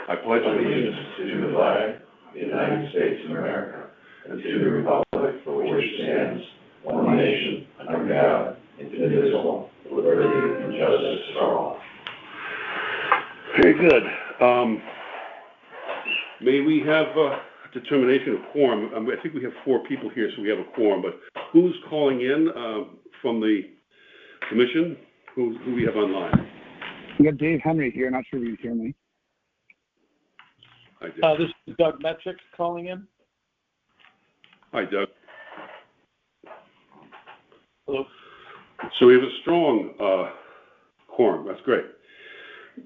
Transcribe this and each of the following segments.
I pledge allegiance to the flag of the United States of America and to the republic for which it stands, one nation, under God, indivisible, with liberty and justice for all. Very good. May we have a determination of quorum? I think we have 4 people here, so we have a quorum, but who's calling in from the commission? Who do we have online? We got Dave Henry here. Not sure if you can hear me. Hi, Dave. This is Doug Metrick calling in. Hi, Doug. Hello. So we have a strong quorum. That's great.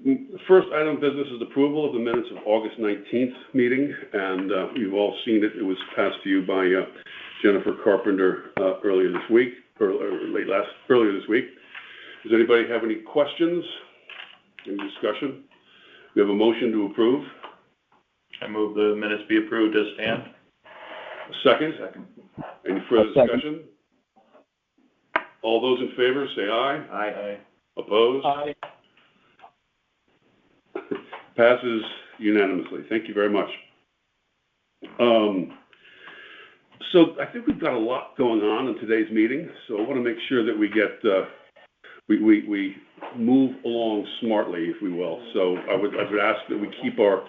The first item of business is approval of the minutes of August 19th meeting, and you've all seen it. It was passed to you by Jennifer Carpenter earlier this week. Does anybody have any questions? Any discussion? We have a motion to approve. I move the minutes be approved as stand. A second? Second. Any further discussion? All those in favor say aye. Aye. Opposed? Aye. Passes unanimously. Thank you very much. So I think we've got a lot going on in today's meeting, so I want to make sure that we get we move along smartly, if we will. So I would ask that we keep our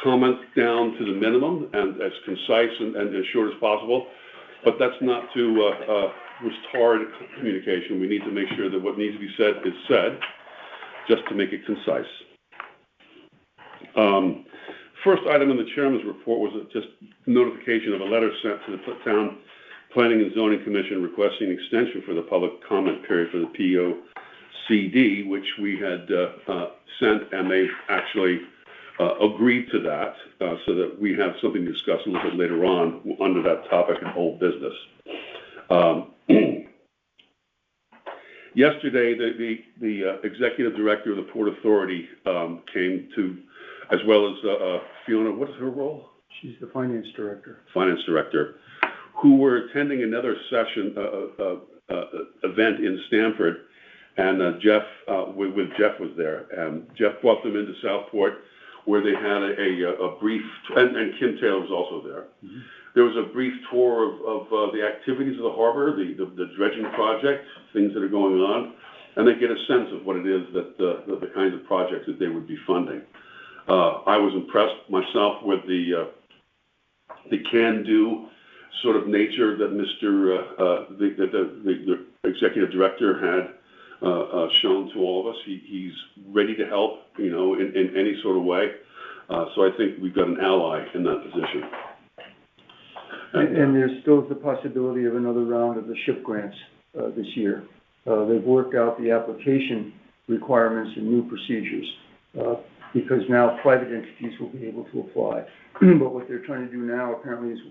comments down to the minimum and as concise and as short as possible. But that's not to retard communication. We need to make sure that what needs to be said is said, just to make it concise. First item in the chairman's report was just notification of a letter sent to the Town Planning and Zoning Commission requesting extension for the public comment period for the POCD, which we had sent, and they've actually agreed to that, so that we have something to discuss a little bit later on under that topic in old business. Yesterday, the executive director of the Port Authority came to, as well as Fiona, what is her role? She's the finance director. Finance director, who were attending another session, event in Stamford, and Jeff, with Jeff was there, and Jeff brought them into Southport, where they had a brief, and Kim Taylor was also there. Mm-hmm. There was a brief tour of the activities of the harbor, the dredging project, things that are going on, and they get a sense of what it is that the kinds of projects that they would be funding. I was impressed myself with the can-do sort of nature that the executive director had shown to all of us. He's ready to help, in any sort of way. So I think we've got an ally in that position. And there still is the possibility of another round of the SHIP grants this year. They've worked out the application requirements and new procedures because now private entities will be able to apply. But what they're trying to do now apparently is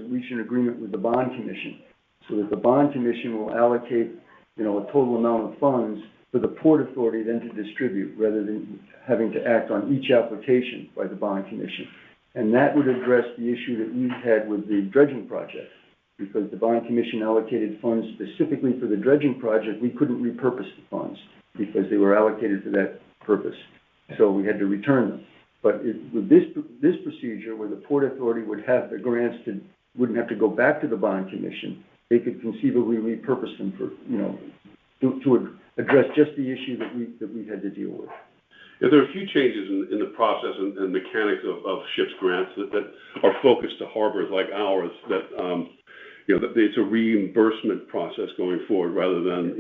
reach an agreement with the bond commission so that the bond commission will allocate a total amount of funds for the Port Authority then to distribute rather than having to act on each application by the bond commission. And that would address the issue that we had with the dredging project. Because the bond commission allocated funds specifically for the dredging project, we couldn't repurpose the funds because they were allocated for that purpose. So we had to return them. But with this procedure where the Port Authority would have the grants wouldn't have to go back to the bond commission, they could conceivably repurpose them for, to address just the issue that we had to deal with. Yeah, there are a few changes in the process and mechanics of SHIP's grants that are focused to harbors like ours that, that it's a reimbursement process going forward rather than,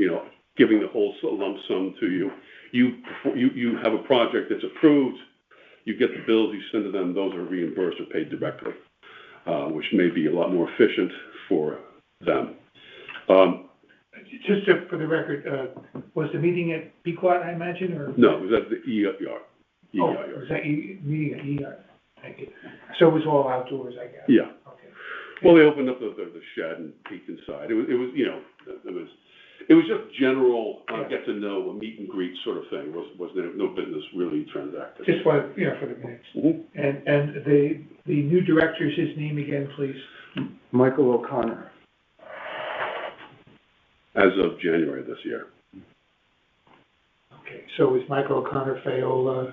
giving the whole lump sum to you. You have a project that's approved, you get the bills, you send to them, those are reimbursed or paid directly, which may be a lot more efficient for them. Just for the record, was the meeting at Pequot, I imagine, or? No, it was at the EIR. Was that meeting at EIR? Thank you. So it was all outdoors, I guess? Yeah. Okay. Well, they opened up the shed and peeked inside. It was just general get to know, a meet and greet sort of thing. Was no business really transacted. Just for the minutes. Mm-hmm. And the new director, his name again, please. Michael O'Connor. As of January this year. Okay, so it's Michael O'Connor, Fayola,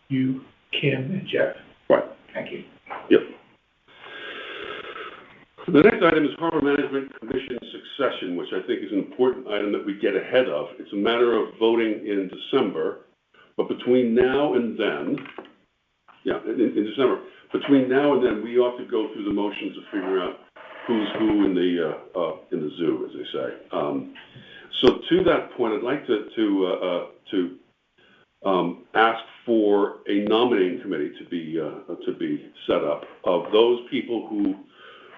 you, Kim, and Jeff. Thank you. Yep. The next item is Harbor Management Commission succession, which I think is an important item that we get ahead of. It's a matter of voting in December, but between now and then, in December, between now and then, we ought to go through the motions to figure out who's who in the zoo, as they say. So to that point, I'd like to ask for a nominating committee to be set up of those people who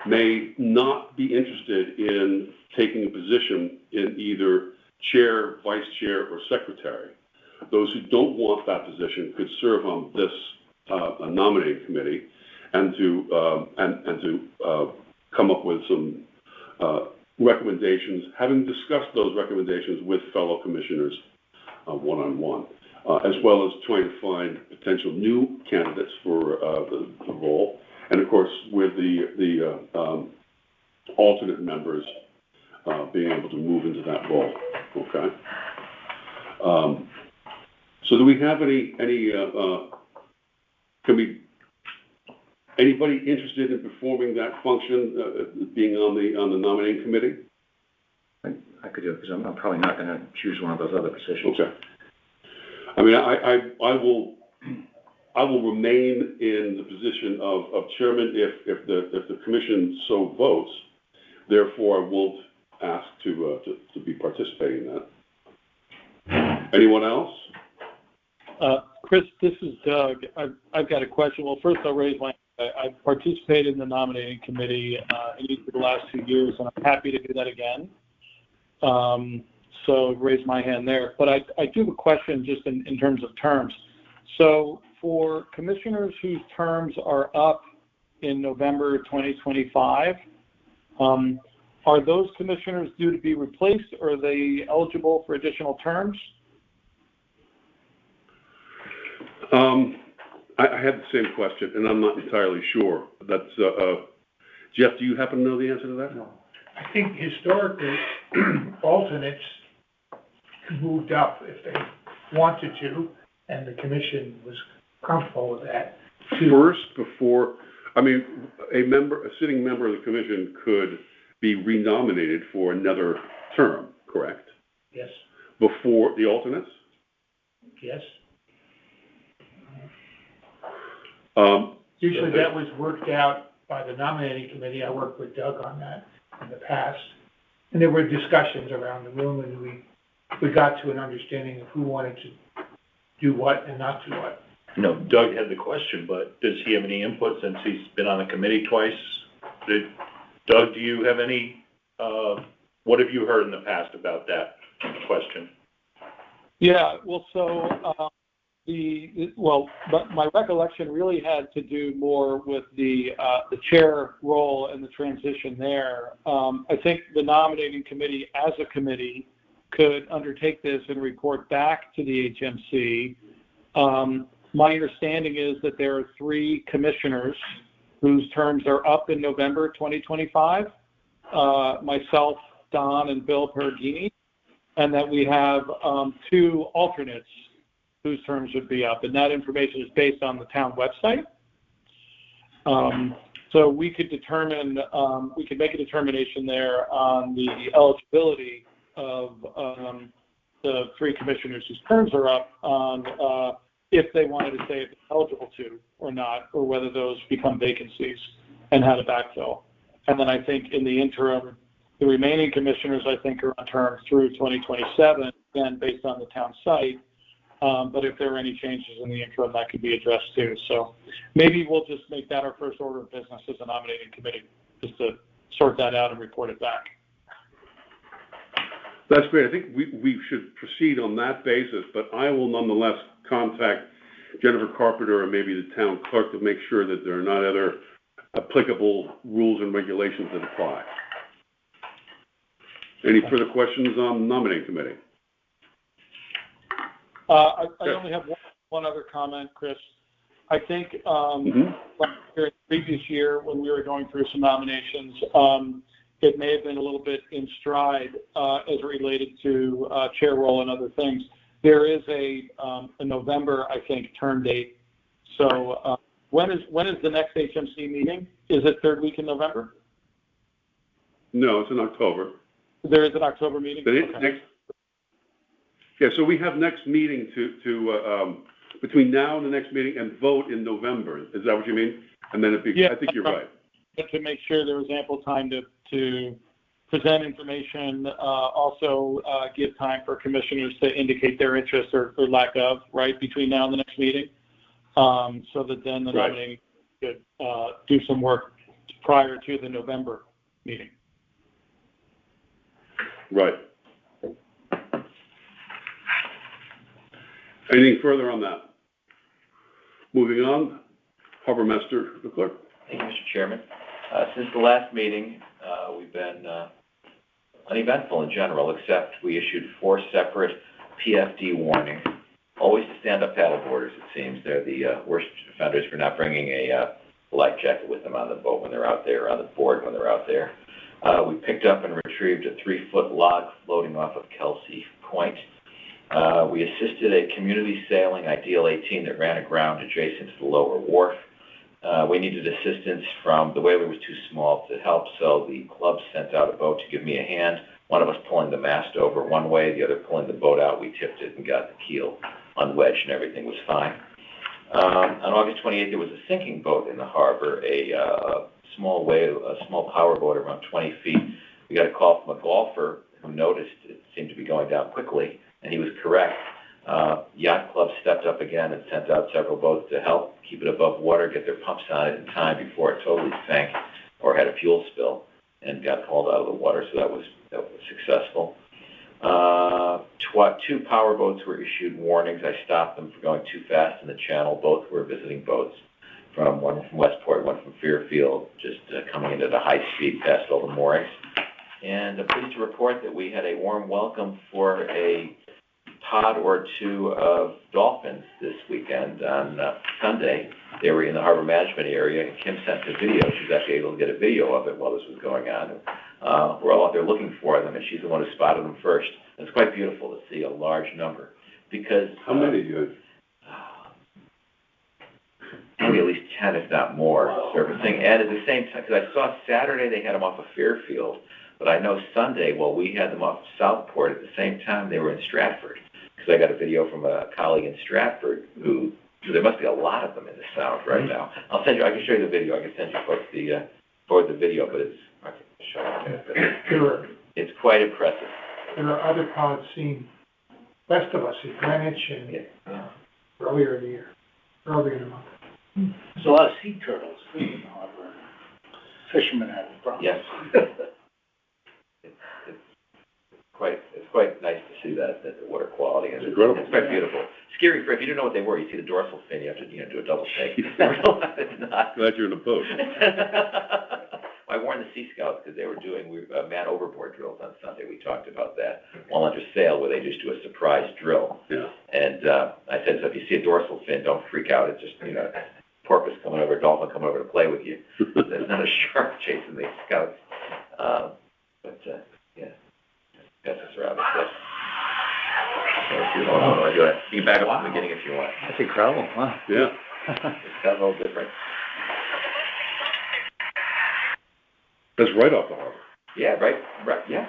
may not be interested in taking a position in either chair, vice chair, or secretary. Those who don't want that position could serve on this nominating committee and to come up with some recommendations, having discussed those recommendations with fellow commissioners one-on-one, as well as trying to find potential new candidates for the role. And of course, with the alternate members being able to move into that role. Okay. So, do we have anybody interested in performing that function, being on the nominating committee? I could do it because I'm probably not going to choose one of those other positions. Okay. I mean, I will remain in the position of chairman if the commission so votes. Therefore, I won't ask to be participating in that. Anyone else? Chris, this is Doug. I've got a question. Well, first I'll raise my. I've participated in the nominating committee in each of the last 2 years, and I'm happy to do that again. So raise my hand there. But I do have a question just in terms of terms. So for commissioners whose terms are up in November 2025, are those commissioners due to be replaced, or are they eligible for additional terms? I had the same question, and I'm not entirely sure. That's Jeff, do you happen to know the answer to that? No. I think historically, alternates moved up if they wanted to, and the commission was comfortable with that. First, before, I mean, a sitting member of the commission could be renominated for another term, correct? Yes. Before the alternates? Yes. Usually that was worked out by the nominating committee. I worked with Doug on that in the past. And there were discussions around the room, and we got to an understanding of who wanted to do what and not do what. No, Doug had the question, but does he have any input since he's been on the committee twice? Doug, do you have any, what have you heard in the past about that question? Yeah, well, so but my recollection really had to do more with the chair role and the transition there. I think the nominating committee as a committee could undertake this and report back to the HMC. My understanding is that there are 3 commissioners whose terms are up in November 2025, myself, Don, and Bill Perugini, and that we have 2 alternates whose terms would be up, and that information is based on the town website. So we could determine, we could make a determination there on the eligibility of the 3 commissioners whose terms are up on if they wanted to say if they're eligible to or not, or whether those become vacancies and how to backfill. And then I think in the interim, the remaining commissioners, I think, are on term through 2027, again, based on the town site. But if there are any changes in the interim, that could be addressed too. So maybe we'll just make that our first order of business as a nominating committee, just to sort that out and report it back. That's great. I think we should proceed on that basis, but I will nonetheless contact Jennifer Carpenter and maybe the town clerk to make sure that there are not other applicable rules and regulations that apply. Any further questions on the nominating committee? I only have one other comment, Chris. I think the previous year when we were going through some nominations, it may have been a little bit in stride as it related to chair role and other things. There is a November, I think, term date. So when is the next HMC meeting? Is it third week in November? No, it's in October. There is an October meeting? Okay. So we have next meeting between now and the next meeting and vote in November. Is that what you mean? And then I think you're right. To make sure there was ample time to present information, also give time for commissioners to indicate their interest or lack of, right, between now and the next meeting, so that then the nominating could do some work prior to the November meeting. Right. Anything further on that? Moving on, Harbor Master Leclerc. Thank you, Mr. Chairman. Since the last meeting, we've been uneventful in general, except we issued 4 separate PFD warnings, always to stand-up paddleboarders, it seems. They're the worst offenders for not bringing a life jacket with them on the boat when they're out there, on the board when they're out there. We picked up and retrieved a 3-foot log floating off of Kelsey Point. We assisted a community sailing Ideal 18 that ran aground adjacent to the lower wharf. We needed assistance from the whaler was too small to help, so the club sent out a boat to give me a hand. One of us pulling the mast over one way, the other pulling the boat out. We tipped it and got the keel unwedged, and everything was fine. On August 28th, there was a sinking boat in the harbor, a small power boat around 20 feet. We got a call from a golfer who noticed it seemed to be going down quickly, and he was correct. Yacht Club stepped up again and sent out several boats to help keep it above water, get their pumps on it in time before it totally sank or had a fuel spill and got hauled out of the water, so that was successful. 2 power boats were issued warnings. I stopped them for going too fast in the channel. Both were visiting boats, one from Westport, one from Fairfield, just coming into the high speed past all the moorings. And I'm pleased to report that we had a warm welcome for a pod or 2 of dolphins this weekend on Sunday. They were in the harbor management area, and Kim sent a video. She was actually able to get a video of it while this was going on. We're all out there looking for them, and she's the one who spotted them first. It's quite beautiful to see a large number, because how many do you have? Maybe at least 10, if not more, surfacing. And at the same time, because I saw Saturday they had them off of Fairfield, but I know Sunday, well, we had them off of Southport. At the same time, they were in Stratford, because I got a video from a colleague in Stratford so there must be a lot of them in the Sound right now. I can show you the video. I can send you folks forward the video, but it's quite impressive. There are other pods seen west of us in Greenwich and earlier in the year, earlier in the month. There's a lot of sea turtles in the harbor. Fishermen have a problem. Yes. It's quite nice to see that the water quality is incredible. It's quite beautiful. Scary for if you didn't know what they were, you see the dorsal fin, you have to do a double take. It's not. Glad you're in a boat. I warned the Sea Scouts because they were doing man overboard drills on Sunday. We talked about that while under sail, where they just do a surprise drill. Yeah. And I said, so if you see a dorsal fin, don't freak out. It's just porpoise coming over, a dolphin coming over to play with you. There's not a shark chasing the scouts. Pass this around. You can back up from the beginning if you want. That's incredible. Wow. Yeah. It's got a little different. That's right off the harbor. Yeah, right, yeah.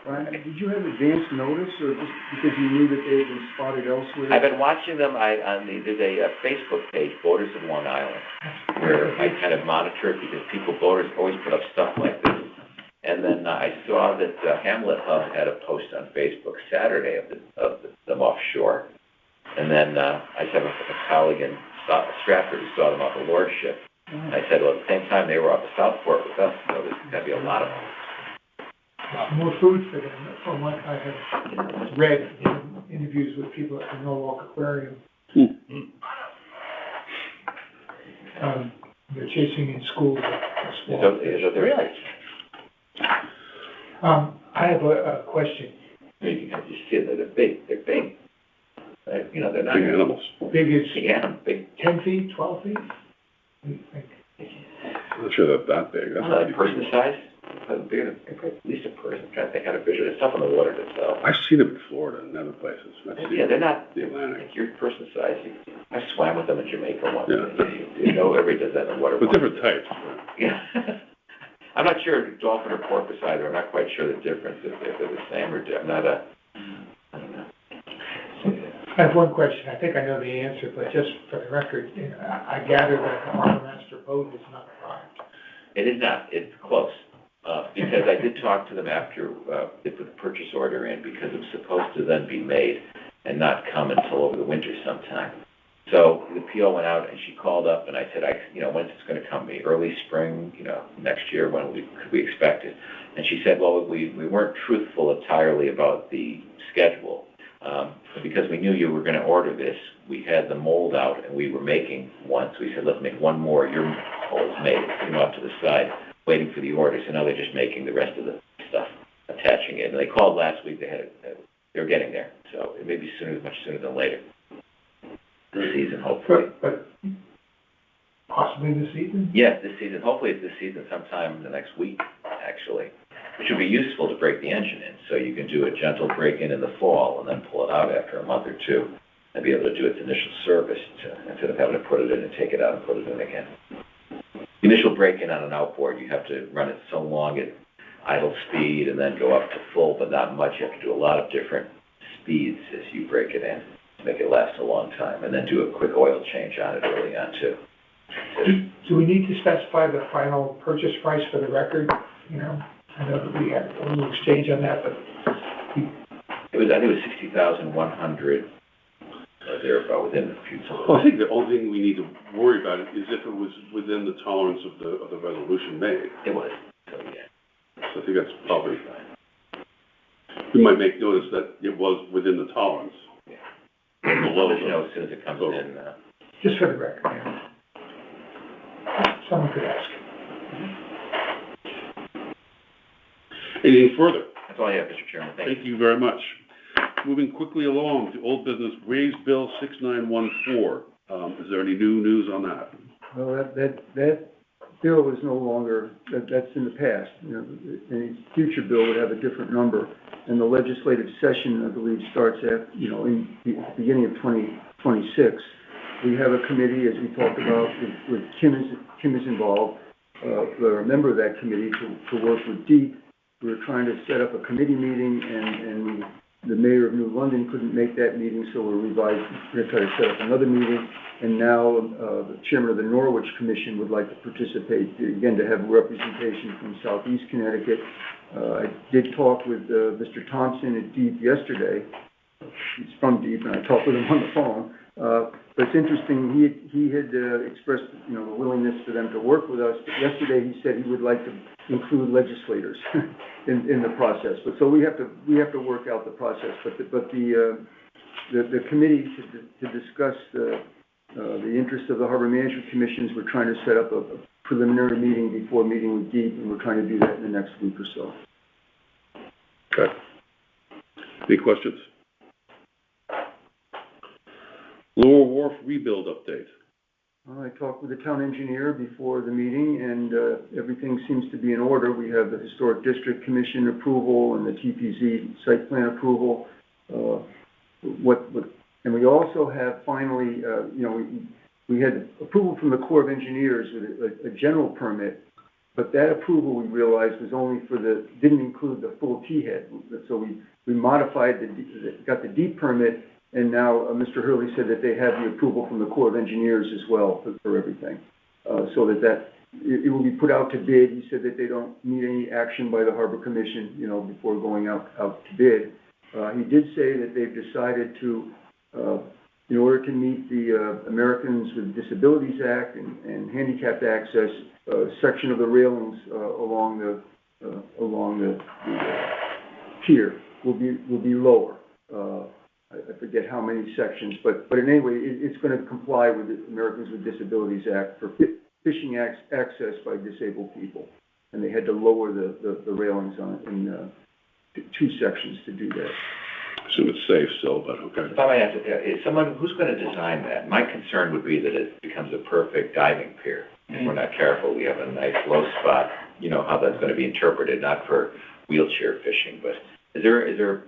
Brian, did you have advance notice, or just because you knew that they had been spotted elsewhere? I've been watching them. There's a Facebook page, Boaters of Long Island, where I kind of monitor it because boaters always put up stuff like this. And then I saw that Hamlet Hub had a post on Facebook Saturday of them offshore. And then I just have a colleague in Stratford who saw them off the Lord's ship. And I said, well, at the same time they were off the Southport with us, so there's going to be a lot of them. More food for them, from what I have read in interviews with people at the Norwalk Aquarium. They're chasing in schools. Really? I have a question. You can just see that they're big. They're big. They're not Big animals. Big as big. 10 feet, 12 feet? I'm not sure they're that big. That's Person size? at least a person, I'm trying to think how to visualize, it's tough on the water itself. I've seen them in Florida and other places. Yeah, they're not, The Atlantic. like your person size, I swam with them in Jamaica once. Yeah. You know, everybody does that in the water. But different types. Yeah. I'm not sure dolphin or porpoise either, I'm not quite sure the difference, if they're the same or, I'm not I don't know. I have one question. I think I know the answer, but just for the record, I gather that the harbor master boat is not arrived. It is not, it's close, because I did talk to them after, they put the purchase order in, because it was supposed to then be made and not come until over the winter sometime. So the PO went out and she called up and I said, when's this gonna come, early spring, next year, when could we expect it? And she said, well, we weren't truthful entirely about the schedule. Because we knew you were gonna order this, we had the mold out and we were making one, so we said, let's make one more, your mold's made, off to the side, waiting for the order, so now they're just making the rest of the stuff, attaching it. And they called last week, they were getting there, so it may be much sooner than later. This season, hopefully. But possibly this season? Yes, this season, hopefully it's this season sometime in the next week, actually, which would be useful to break the engine in, so you can do a gentle break-in in the fall and then pull it out after a month or two and be able to do its initial service instead of having to put it in and take it out and put it in again. The initial break-in on an outboard, you have to run it so long at idle speed and then go up to full, but not much. You have to do a lot of different speeds as you break it in to make it last a long time, and then do a quick oil change on it early on too. Do we need to specify the final purchase price for the record? I know that we had a little exchange on that, but I think it was 60,100 or thereabout within the future. Well, I think the only thing we need to worry about is if it was within the tolerance of the resolution made. It was, so yeah. So I think that's probably fine. You might make notice that it was within the tolerance. Yeah. Below I'll let you know as soon as it comes in. just for the record, someone could ask. Anything further? That's all I have, Mr. Chairman. Thank you. Thank you very much. Moving quickly along to old business, raise bill 6914. Is there any new news on that? Well, that bill is no longer, that's in the past. Any future bill would have a different number. And the legislative session, I believe, starts at, in the beginning of 2026. We have a committee, as we talked about, with Kim is involved. We're a member of that committee to work with DEEP. We were trying to set up a committee meeting, and the mayor of New London couldn't make that meeting, so we're going to try to set up another meeting. And now the chairman of the Norwich Commission would like to participate, again, to have representation from Southeast Connecticut. I did talk with Mr. Thompson at DEEP yesterday. He's from DEEP, and I talked with him on the phone. But it's interesting, he had expressed, the willingness for them to work with us. But yesterday he said he would like to include legislators in the process. But so we have to work out the process. But the committee to discuss the interest of the Harbor Management Commissions, we're trying to set up a preliminary meeting before meeting with DEEP, and we're trying to do that in the next week or so. Okay. Any questions? Lower Wharf rebuild update. I talked with the town engineer before the meeting, and everything seems to be in order. We have the Historic District Commission approval and the TPZ site plan approval. And we also have finally, we had approval from the Corps of Engineers with a general permit, but that approval we realized was only didn't include the full T-head. So we modified got the deep permit. And now Mr. Hurley said that they have the approval from the Corps of Engineers as well for everything. So that it will be put out to bid. He said that they don't need any action by the Harbor Commission, before going out to bid. He did say that they've decided to, in order to meet the Americans with Disabilities Act and Handicapped Access, section of the railings along the pier will be lower. I forget how many sections, but in any way, it's going to comply with the Americans with Disabilities Act for fishing access by disabled people. And they had to lower the railings in 2 sections to do that. I assume it's safe still, but okay. If I might ask, is someone who's going to design that? My concern would be that it becomes a perfect diving pier. If we're not careful, we have a nice low spot you know, how that's gonna be interpreted, not for wheelchair fishing, but is there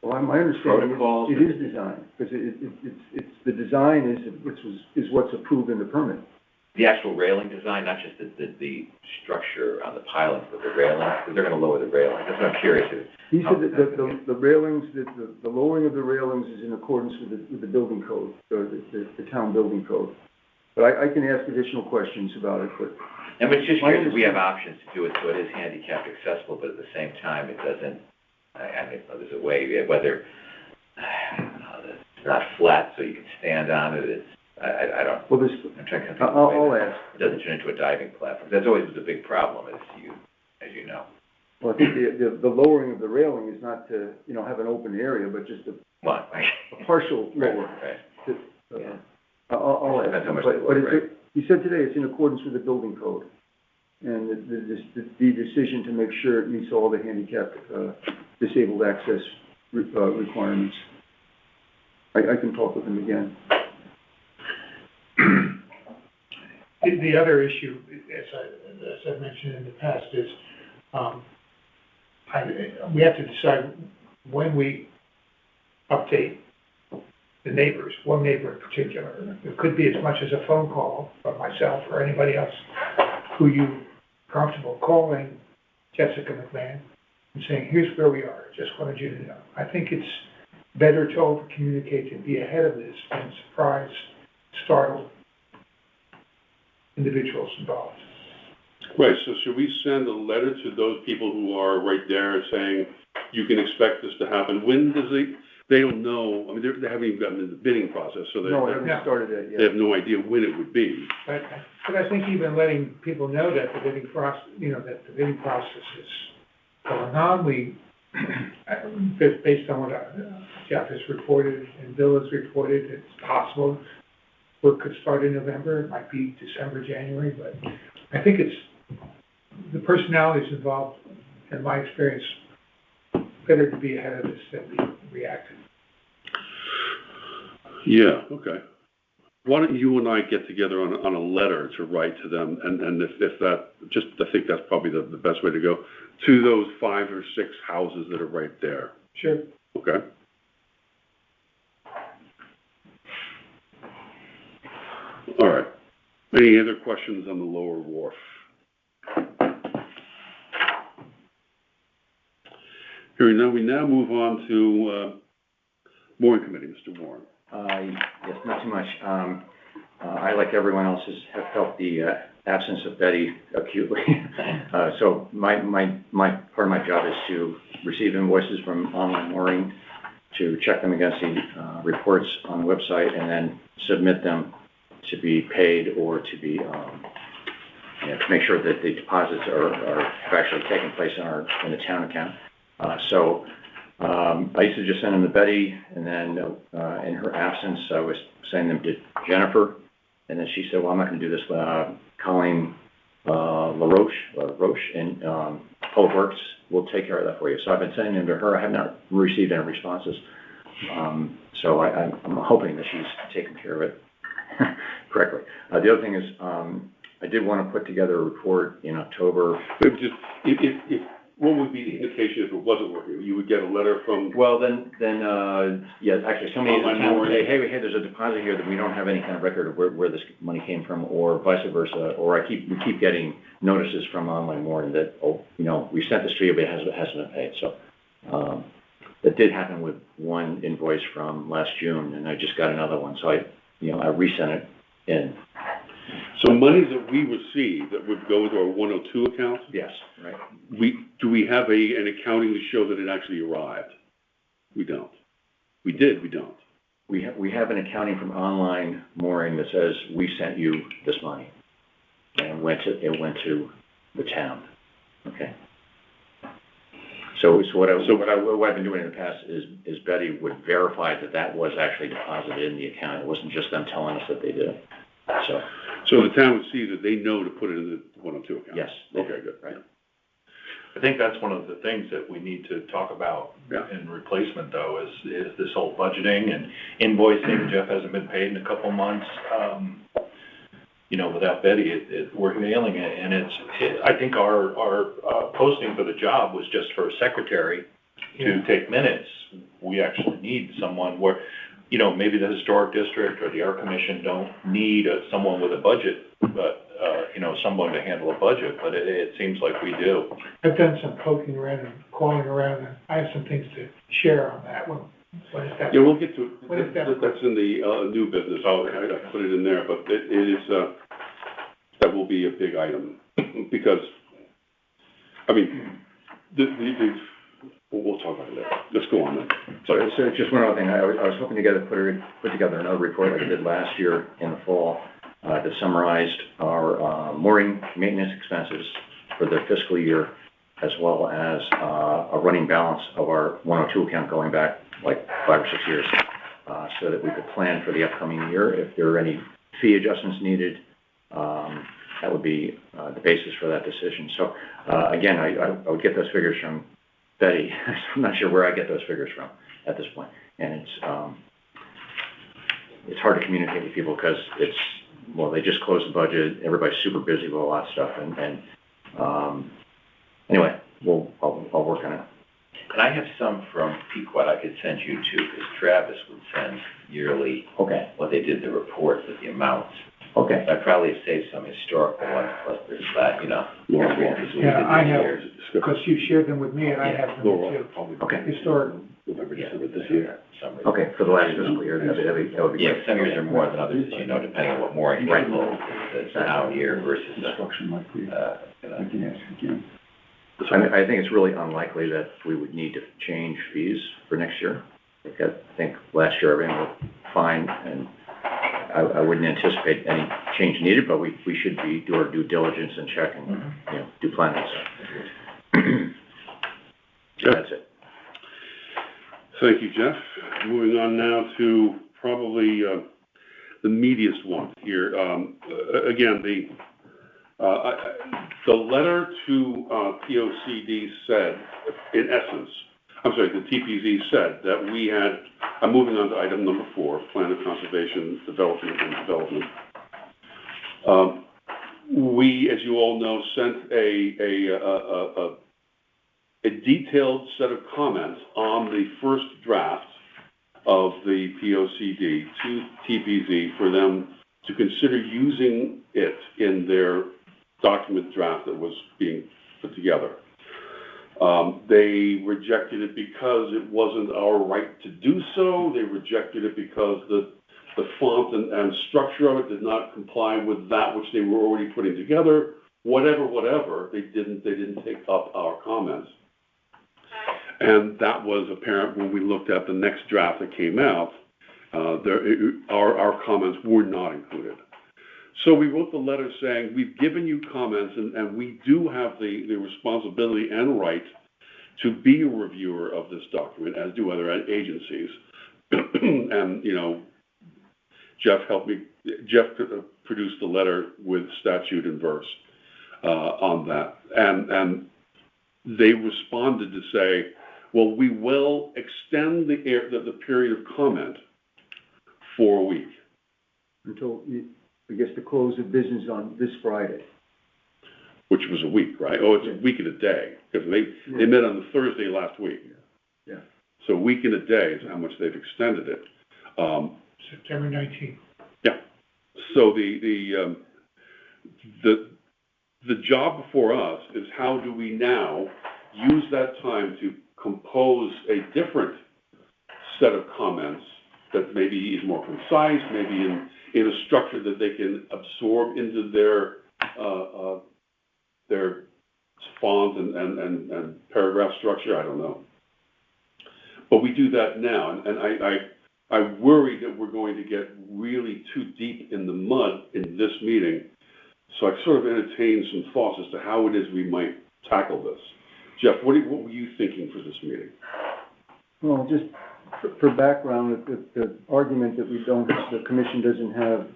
Well, my understanding protocols? is, it is designed, because it's, the design is what's approved in the permit. the actual railing design, not just the structure on the pilings, but the railing, because they're gonna lower the railing. That's what I'm curious if. He said that the railings, the lowering of the railings is in accordance with the building code, or the town building code. But I can ask additional questions about it, but. And it's just curious if we have options to do it so it is handicapped accessible, but at the same time, it doesn't, I mean, there's a way, whether, it's not flat so you can stand on it, it's, I don't, Well, I'm trying to think of a way I'll that ask. it doesn't turn into a diving platform. That's always was a big problem, as you know. Well, I think the lowering of the railing is not to, you know, have an open area, but just a Well, partial lower. right. Yeah. I'll ask. Depends how much But they lower, right? he said today it's in accordance with the building code. And the decision to make sure it meets all the handicapped, disabled access requirements. I can talk with him again. The other issue, as I've mentioned in the past, is, we have to decide when we update the neighbors, one neighbor in particular. It could be as much as a phone call from myself or anybody else who you comfortable calling Jessica McMahon and saying, here's where we are, just wanted you to know. I think it's better to over-communicate and be ahead of this than surprise, startle individuals involved. Right, so should we send a letter to those people who are right there saying, you can expect this to happen? When does they don't know, I mean, they haven't even gotten into the bidding process, so No, I they haven't started that yet. they have no idea when it would be. But I think even letting people know that the bidding process, that the bidding process is going on, based on what Jeff has reported and Bill has reported, it's possible work could start in November, it might be December, January, but I think it's, the personalities involved, in my experience, better to be ahead of this than be reactive. Yeah, okay. Why don't you and I get together on a letter to write to them, and if that, just, I think that's probably the best way to go, to those 5 or 6 houses that are right there. Sure. Okay? All right. Any other questions on the lower wharf? Hearing none, we now move on to mooring committee, Mr. Warren. Yes, not too much. I, like everyone else, have felt the absence of Betty acutely. So my part of my job is to receive invoices from Online Mooring, to check them against the reports on the website, and then submit them to be paid or to be, to make sure that the deposits have actually taken place in the town account. So I used to just send them to Betty, and then in her absence, I was sending them to Jennifer, and then she said, well, I'm not going to do this. Colleen Roche in Public Works will take care of that for you. So I've been sending them to her. I have not received any responses. So I'm hoping that she's taken care of it correctly. The other thing is, I did want to put together a report in October. What would be the indication if it wasn't working? You would get a letter from... Well, then, yeah, actually, somebody in the town would say, hey, there's a deposit here that we don't have any kind of record of where this money came from, or vice versa. Or we keep getting notices from Online Mooring that, we sent this to you, but it hasn't been paid. So that did happen with one invoice from last June, and I just got another one. So I resent it in. So monies that we receive that would go into our 102 accounts? Yes, right. Do we have an accounting to show that it actually arrived? We don't. We don't. We have an accounting from Online Mooring that says we sent you this money, and it went to the town. Okay. So what I've been doing in the past is Betty would verify that was actually deposited in the account. It wasn't just them telling us that they did it. So the town would see that they know to put it in the 102 account? Yes. Okay, good. Right. I think that's one of the things that we need to talk about in replacement, though, is this whole budgeting and invoicing. Jeff hasn't been paid in a couple months. without Betty, we're failing it. And I think our posting for the job was just for a secretary to take minutes. We actually need someone where, maybe the historic district or the art commission don't need someone with a budget, but, someone to handle a budget, but it seems like we do. I've done some poking around and calling around, and I have some things to share on that one. What is that? Yeah, we'll get to it. What is that? That's in the new business. I put it in there, but it is, that will be a big item because, we'll talk about it later. Let's go on then. So just one other thing, I was hoping to put together another report like I did last year in the fall that summarized our mooring maintenance expenses for the fiscal year, as well as a running balance of our 102 account going back like 5 or 6 years, so that we could plan for the upcoming year. If there are any fee adjustments needed, that would be the basis for that decision. So again, I would get those figures from Betty. I'm not sure where I get those figures from at this point. And it's hard to communicate with people because they just closed the budget. Everybody's super busy with a lot of stuff. Anyway, I'll work on it. And I have some from Pequot I could send you to, because Travis would send yearly what they did, the reports with the amounts. Okay. I probably have saved some historical ones, plus there's that, Yeah, I have, because you shared them with me, and I have them too. Okay. Historic. November, December this year. Okay, for the last fiscal year, that would be Yeah, great. some years are more than others, depending on what mooring rental is now year versus, I think it's really unlikely that we would need to change fees for next year. I think last year everything was fine, and I wouldn't anticipate any change needed, but we should do our due diligence and check and do planning. So that's it. Thank you, Jeff. Moving on now to probably the meatiest one here. Again, the letter to POCD said, in essence, the TPZ said that we had, I'm moving on to item number 4, Plan of Conservation, Development and Development. We, as you all know, sent a detailed set of comments on the first draft of the POCD to TPZ for them to consider using it in their document draft that was being put together. They rejected it because it wasn't our right to do so. They rejected it because the font and structure of it did not comply with that which they were already putting together. Whatever, they didn't take up our comments. And that was apparent when we looked at the next draft that came out. Our comments were not included. So we wrote the letter saying, we've given you comments, and we do have the responsibility and right to be a reviewer of this document, as do other agencies. And, Jeff produced the letter with statute and verse on that. And they responded to say, well, we will extend the period of comment for a week. Until, I guess, the close of business on this Friday. Which was a week, right? Oh, it's a week and a day, because they met on the Thursday last week. Yeah. So a week and a day is how much they've extended it. September 19th. Yeah. So the job before us is how do we now use that time to compose a different set of comments that maybe is more concise, maybe in a structure that they can absorb into their font and paragraph structure. I don't know. But we do that now, and I worry that we're going to get really too deep in the mud in this meeting. So I sort of entertained some thoughts as to how it is we might tackle this. Jeff, what were you thinking for this meeting? Well, just for background, the argument that the commission doesn't have,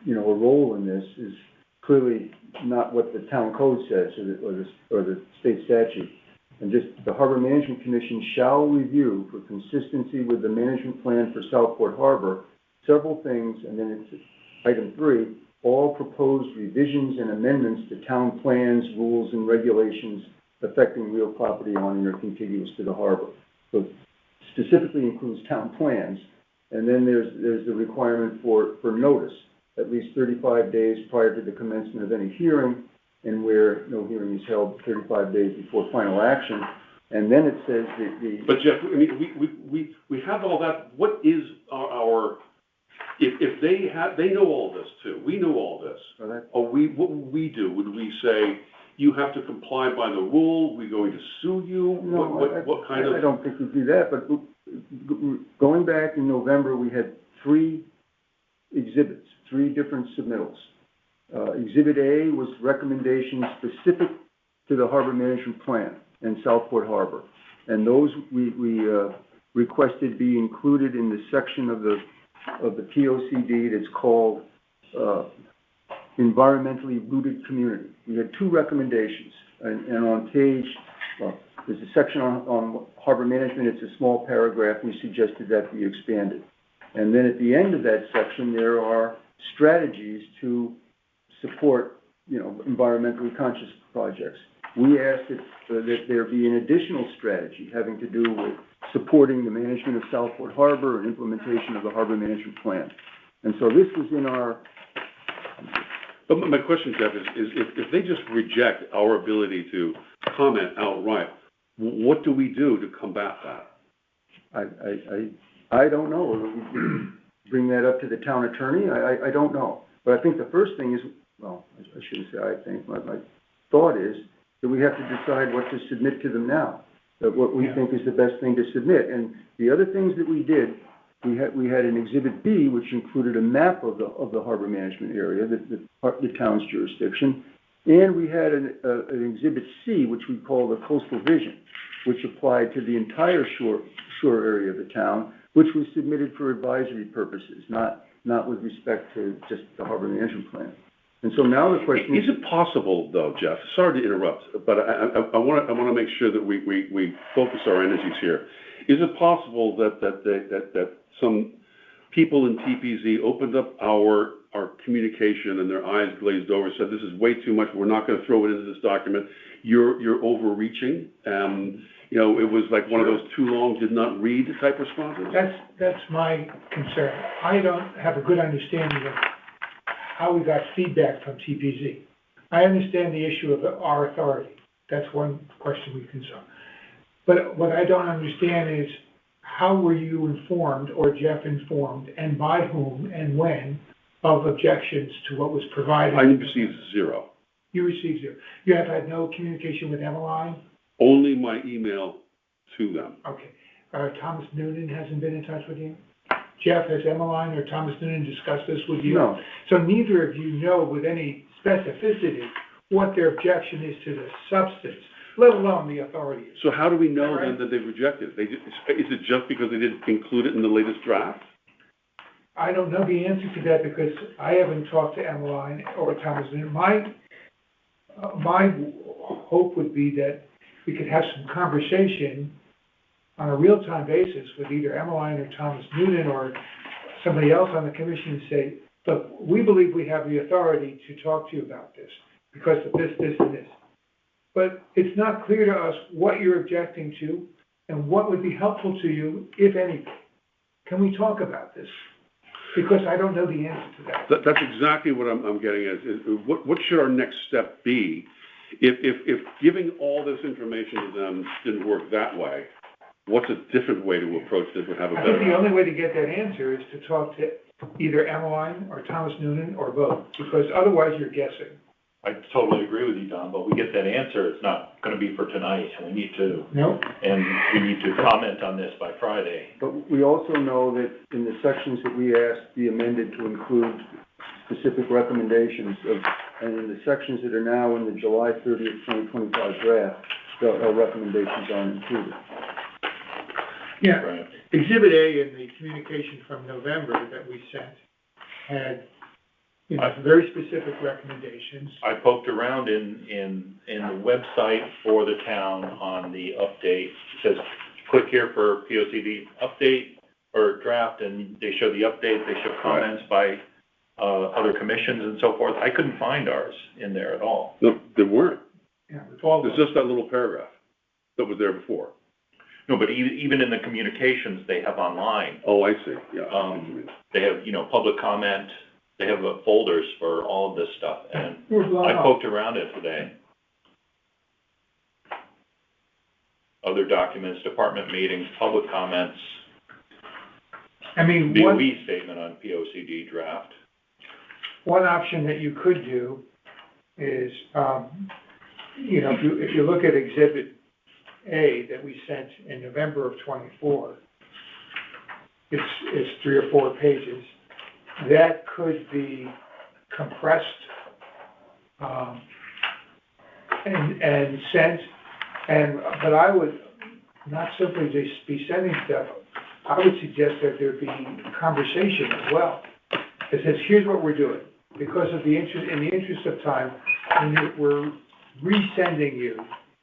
a role in this is clearly not what the town code says or the state statute. And just the Harbor Management Commission shall review for consistency with the management plan for Southport Harbor several things, and then it's item 3, all proposed revisions and amendments to town plans, rules, and regulations affecting real property owning or contiguous to the harbor. So specifically includes town plans. And then there's the requirement for notice, at least 35 days prior to the commencement of any hearing, and where no hearing is held 35 days before final action. And then it says that But Jeff, I mean, we have all that. What is our if they know all this too, we know all this. What would we do? Would we say, you have to comply by the rule, we're going to sue you? No, what kind of? I don't think we do that, but going back in November, we had 3 exhibits, 3 different submittals. Exhibit A was recommendations specific to the harbor management plan and Southport Harbor. And those we requested be included in the section of the POCD that's called environmentally rooted community. We had 2 recommendations, and on page, there's a section on harbor management. It's a small paragraph. We suggested that be expanded. And then at the end of that section, there are strategies to support, environmentally conscious projects. We asked that there be an additional strategy having to do with supporting the management of Southport Harbor and implementation of the harbor management plan. And so this was in our... But my question, Jeff, is if they just reject our ability to comment outright, what do we do to combat that? I don't know. Bring that up to the town attorney? I don't know. But I think the first thing is, well, I shouldn't say I think, my thought is that we have to decide what to submit to them now, what we think is the best thing to submit. And the other things that we did, we had an Exhibit B, which included a map of the harbor management area, the town's jurisdiction, and we had an Exhibit C, which we call the Coastal Vision, which applied to the entire shore area of the town, which was submitted for advisory purposes, not with respect to just the harbor management plan. And so now the question is it possible, though, Jeff? Sorry to interrupt, but I want to make sure that we focus our energies here. Is it possible that some people in TPZ opened up our communication and their eyes glazed over, said this is way too much, we're not going to throw it into this document, you're overreaching? It was like one of those too long, did not read type responses? That's my concern. I don't have a good understanding of how we got feedback from TPZ. I understand the issue of our authority. That's one question we can solve. But what I don't understand is how were you informed, or Jeff informed, and by whom and when, of objections to what was provided? I received 0. You received 0. You have had no communication with Emmeline? Only my email to them. Okay. Thomas Noonan hasn't been in touch with you? Jeff, has Emmeline or Thomas Noonan discussed this with you? No. So neither of you know with any specificity what their objection is to the substance, let alone the authority. So how do we know then that they rejected it? Is it just because they didn't include it in the latest draft? I don't know the answer to that because I haven't talked to Emmeline or Thomas Noonan. My hope would be that we could have some conversation on a real-time basis with either Emmeline or Thomas Noonan or somebody else on the commission and say, look, we believe we have the authority to talk to you about this because of this, this, and this. But it's not clear to us what you're objecting to and what would be helpful to you, if anything. Can we talk about this? Because I don't know the answer to that. That's exactly what I'm getting at. What should our next step be if giving all this information to them didn't work that way? What's a different way to approach this would have a better? I think the only way to get that answer is to talk to either Emmeline or Thomas Noonan or both, because otherwise you're guessing. I totally agree with you, Don, but we get that answer, it's not going to be for tonight, and we need to. Nope. And we need to comment on this by Friday. But we also know that in the sections that we asked be amended to include specific recommendations and in the sections that are now in the July 30th, 2025 draft, our recommendations aren't included. Yeah. Right. Exhibit A in the communication from November that we sent had, very specific recommendations. I poked around in the website for the town on the update. It says, click here for POCD update or draft, and they show the update. They show comments by other commissions and so forth. I couldn't find ours in there at all. No, there weren't. Yeah, it's all There's just that little paragraph that was there before. No, but even in the communications they have online, Oh, I see, yeah. they have, public comment, they have folders for all of this stuff, and There's a lot I of- poked around it today. Other documents, department meetings, public comments, I mean, DOE statement on POCD draft. one option that you could do is, if you look at Exhibit A that we sent in November of '24, it's 3 or 4 pages. That could be compressed, and sent, but I would not simply just be sending stuff. I would suggest that there be conversation as well. It says, here's what we're doing. Because of the interest, in the interest of time, we're resending you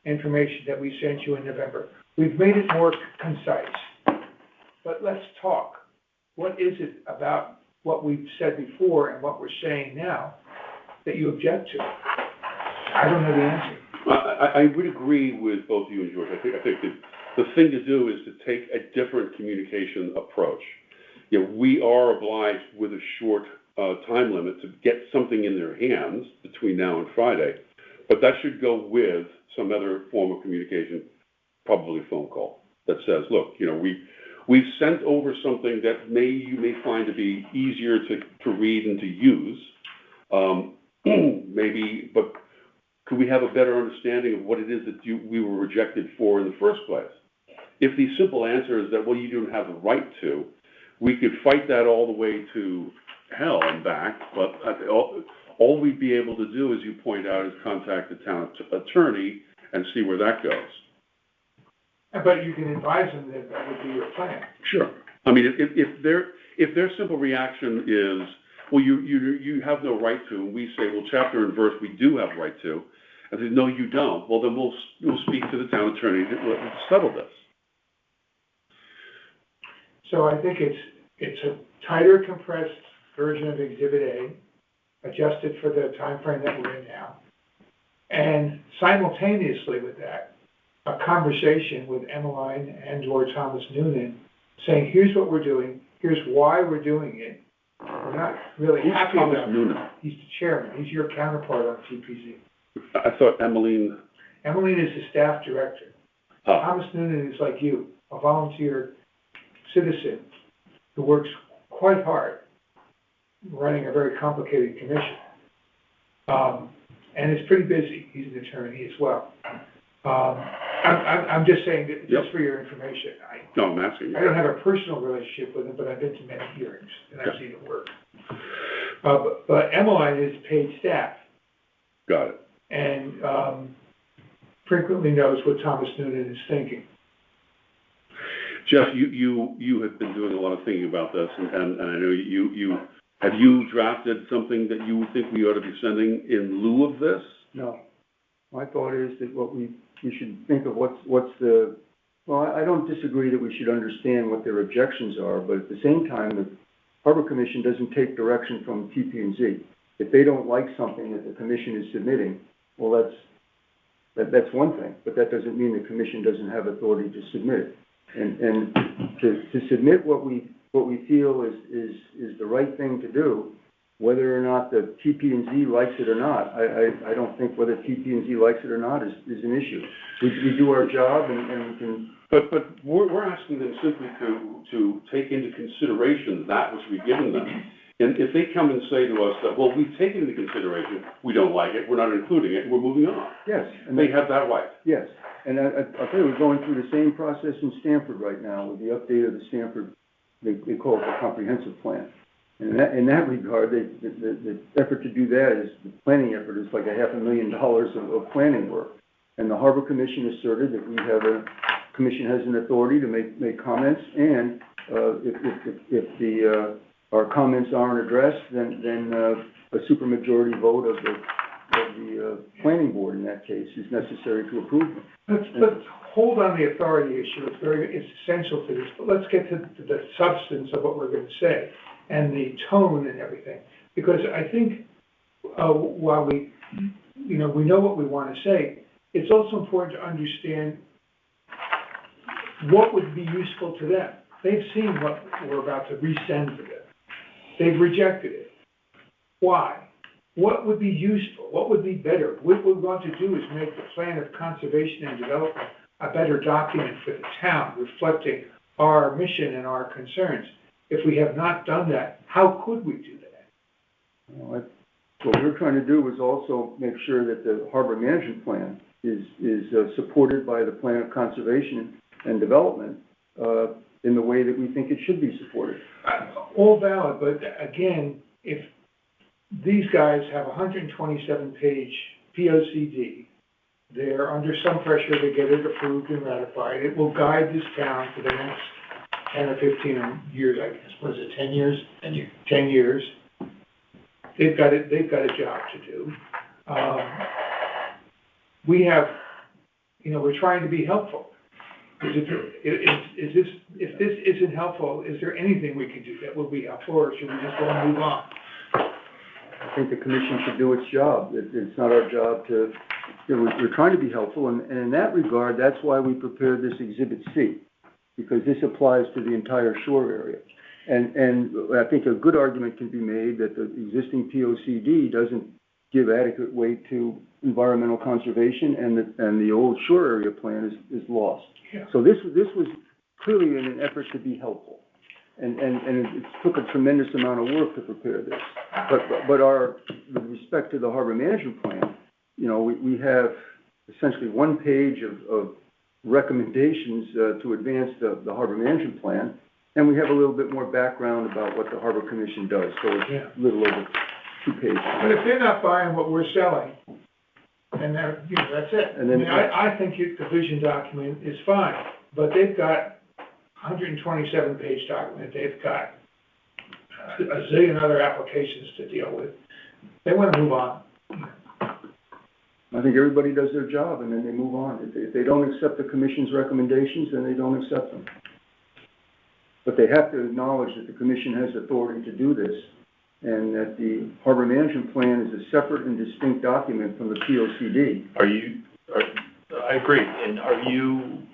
information that we sent you in November. We've made it more concise. But let's talk. What is it about what we've said before and what we're saying now that you object to? I don't know the answer. I would agree with both you and George. I think that the thing to do is to take a different communication approach. We are obliged with a short time limit to get something in their hands between now and Friday, but that should go with some other form of communication, probably a phone call, that says, look, we've sent over something that you may find to be easier to read and to use, maybe, but could we have a better understanding of what it is that we were rejected for in the first place? If the simple answer is that, well, you don't have the right to, we could fight that all the way to hell and back, but all we'd be able to do, as you point out, is contact the town attorney and see where that goes. But you can advise them that that would be your plan. Sure. I mean, if their simple reaction is, well, you have no right to, and we say, well, chapter and verse, we do have right to, and they say, no, you don't. Well, then we'll speak to the town attorney to settle this. So I think it's a tighter, compressed version of Exhibit A, adjusted for the time frame that we're in now. And simultaneously with that, a conversation with Emmeline and/or Thomas Noonan saying, here's what we're doing, here's why we're doing it. We're not really happy about it. Thomas Noonan? He's the chairman. He's your counterpart on TPZ. I thought Emmeline is the staff director. Thomas Noonan is like you, a volunteer citizen who works quite hard running a very complicated commission. And is pretty busy. He's an attorney as well. I'm just saying that, just for your information. No, I'm asking you. I don't have a personal relationship with him, but I've been to many hearings and I've seen it work. But Emmeline is paid staff. Got it. And frequently knows what Thomas Noonan is thinking. Jeff, you have been doing a lot of thinking about this, and I know have you drafted something that you think we ought to be sending in lieu of this? No. My thought is that we should think of what's the, well, I don't disagree that we should understand what their objections are, but at the same time, the Harbor Commission doesn't take direction from TP&Z. If they don't like something that the commission is submitting, well, that's one thing, but that doesn't mean the commission doesn't have authority to submit it. And to submit what we feel is the right thing to do, whether or not the TP&Z likes it or not, I don't think whether TP&Z likes it or not is an issue. We do our job and we can. But we're asking them simply to take into consideration that which we've given them. And if they come and say to us that, well, we've taken into consideration, we don't like it, we're not including it, we're moving on. Yes. And they have that right. Yes. And I'll tell you, we're going through the same process in Stamford right now with the update of the Stamford, they call it the comprehensive plan. And in that regard, the effort to do that is, the planning effort is like $500,000 of planning work. And the Harbor Commission asserted that commission has an authority to make comments, and if our comments aren't addressed, then a supermajority vote of the planning board in that case is necessary to approve them. Let's hold on the authority issue. It's essential to this, but let's get to the substance of what we're going to say and the tone and everything. Because I think, while we know what we want to say, it's also important to understand what would be useful to them. They've seen what we're about to resend to them. They've rejected it. Why? What would be useful? What would be better? What we want to do is make the plan of conservation and development a better document for the town, reflecting our mission and our concerns. If we have not done that, how could we do that? Well, what we're trying to do is also make sure that the harbor management plan is supported by the plan of conservation and development in the way that we think it should be supported. All valid, but again, if these guys have a 127-page POCD, they're under some pressure to get it approved and ratified. It will guide this town for the next 10 or 15 years, I guess. Was it 10 years? 10 years. 10 years. They've got a job to do. We're trying to be helpful. If this isn't helpful, is there anything we can do that will be helpful, or should we just go and move on? I think the commission should do its job. It's not our job to, we're trying to be helpful, and in that regard, that's why we prepared this Exhibit C, because this applies to the entire shore area. And I think a good argument can be made that the existing POCD doesn't give adequate weight to environmental conservation, and the old shore area plan is lost. Yeah. So this was clearly in an effort to be helpful. And it took a tremendous amount of work to prepare this. But with respect to the harbor management plan, we have essentially one page of recommendations to advance the harbor management plan, and we have a little bit more background about what the Harbor Commission does. So it's a little over 2 pages. But if they're not buying what we're selling, then that's it. And then I think the vision document is fine, but they've got 127-page document. They've got a zillion other applications to deal with. They want to move on. I think everybody does their job, and then they move on. If they don't accept the commission's recommendations, then they don't accept them. But they have to acknowledge that the commission has authority to do this, and that the harbor management plan is a separate and distinct document from the POCD. I agree. And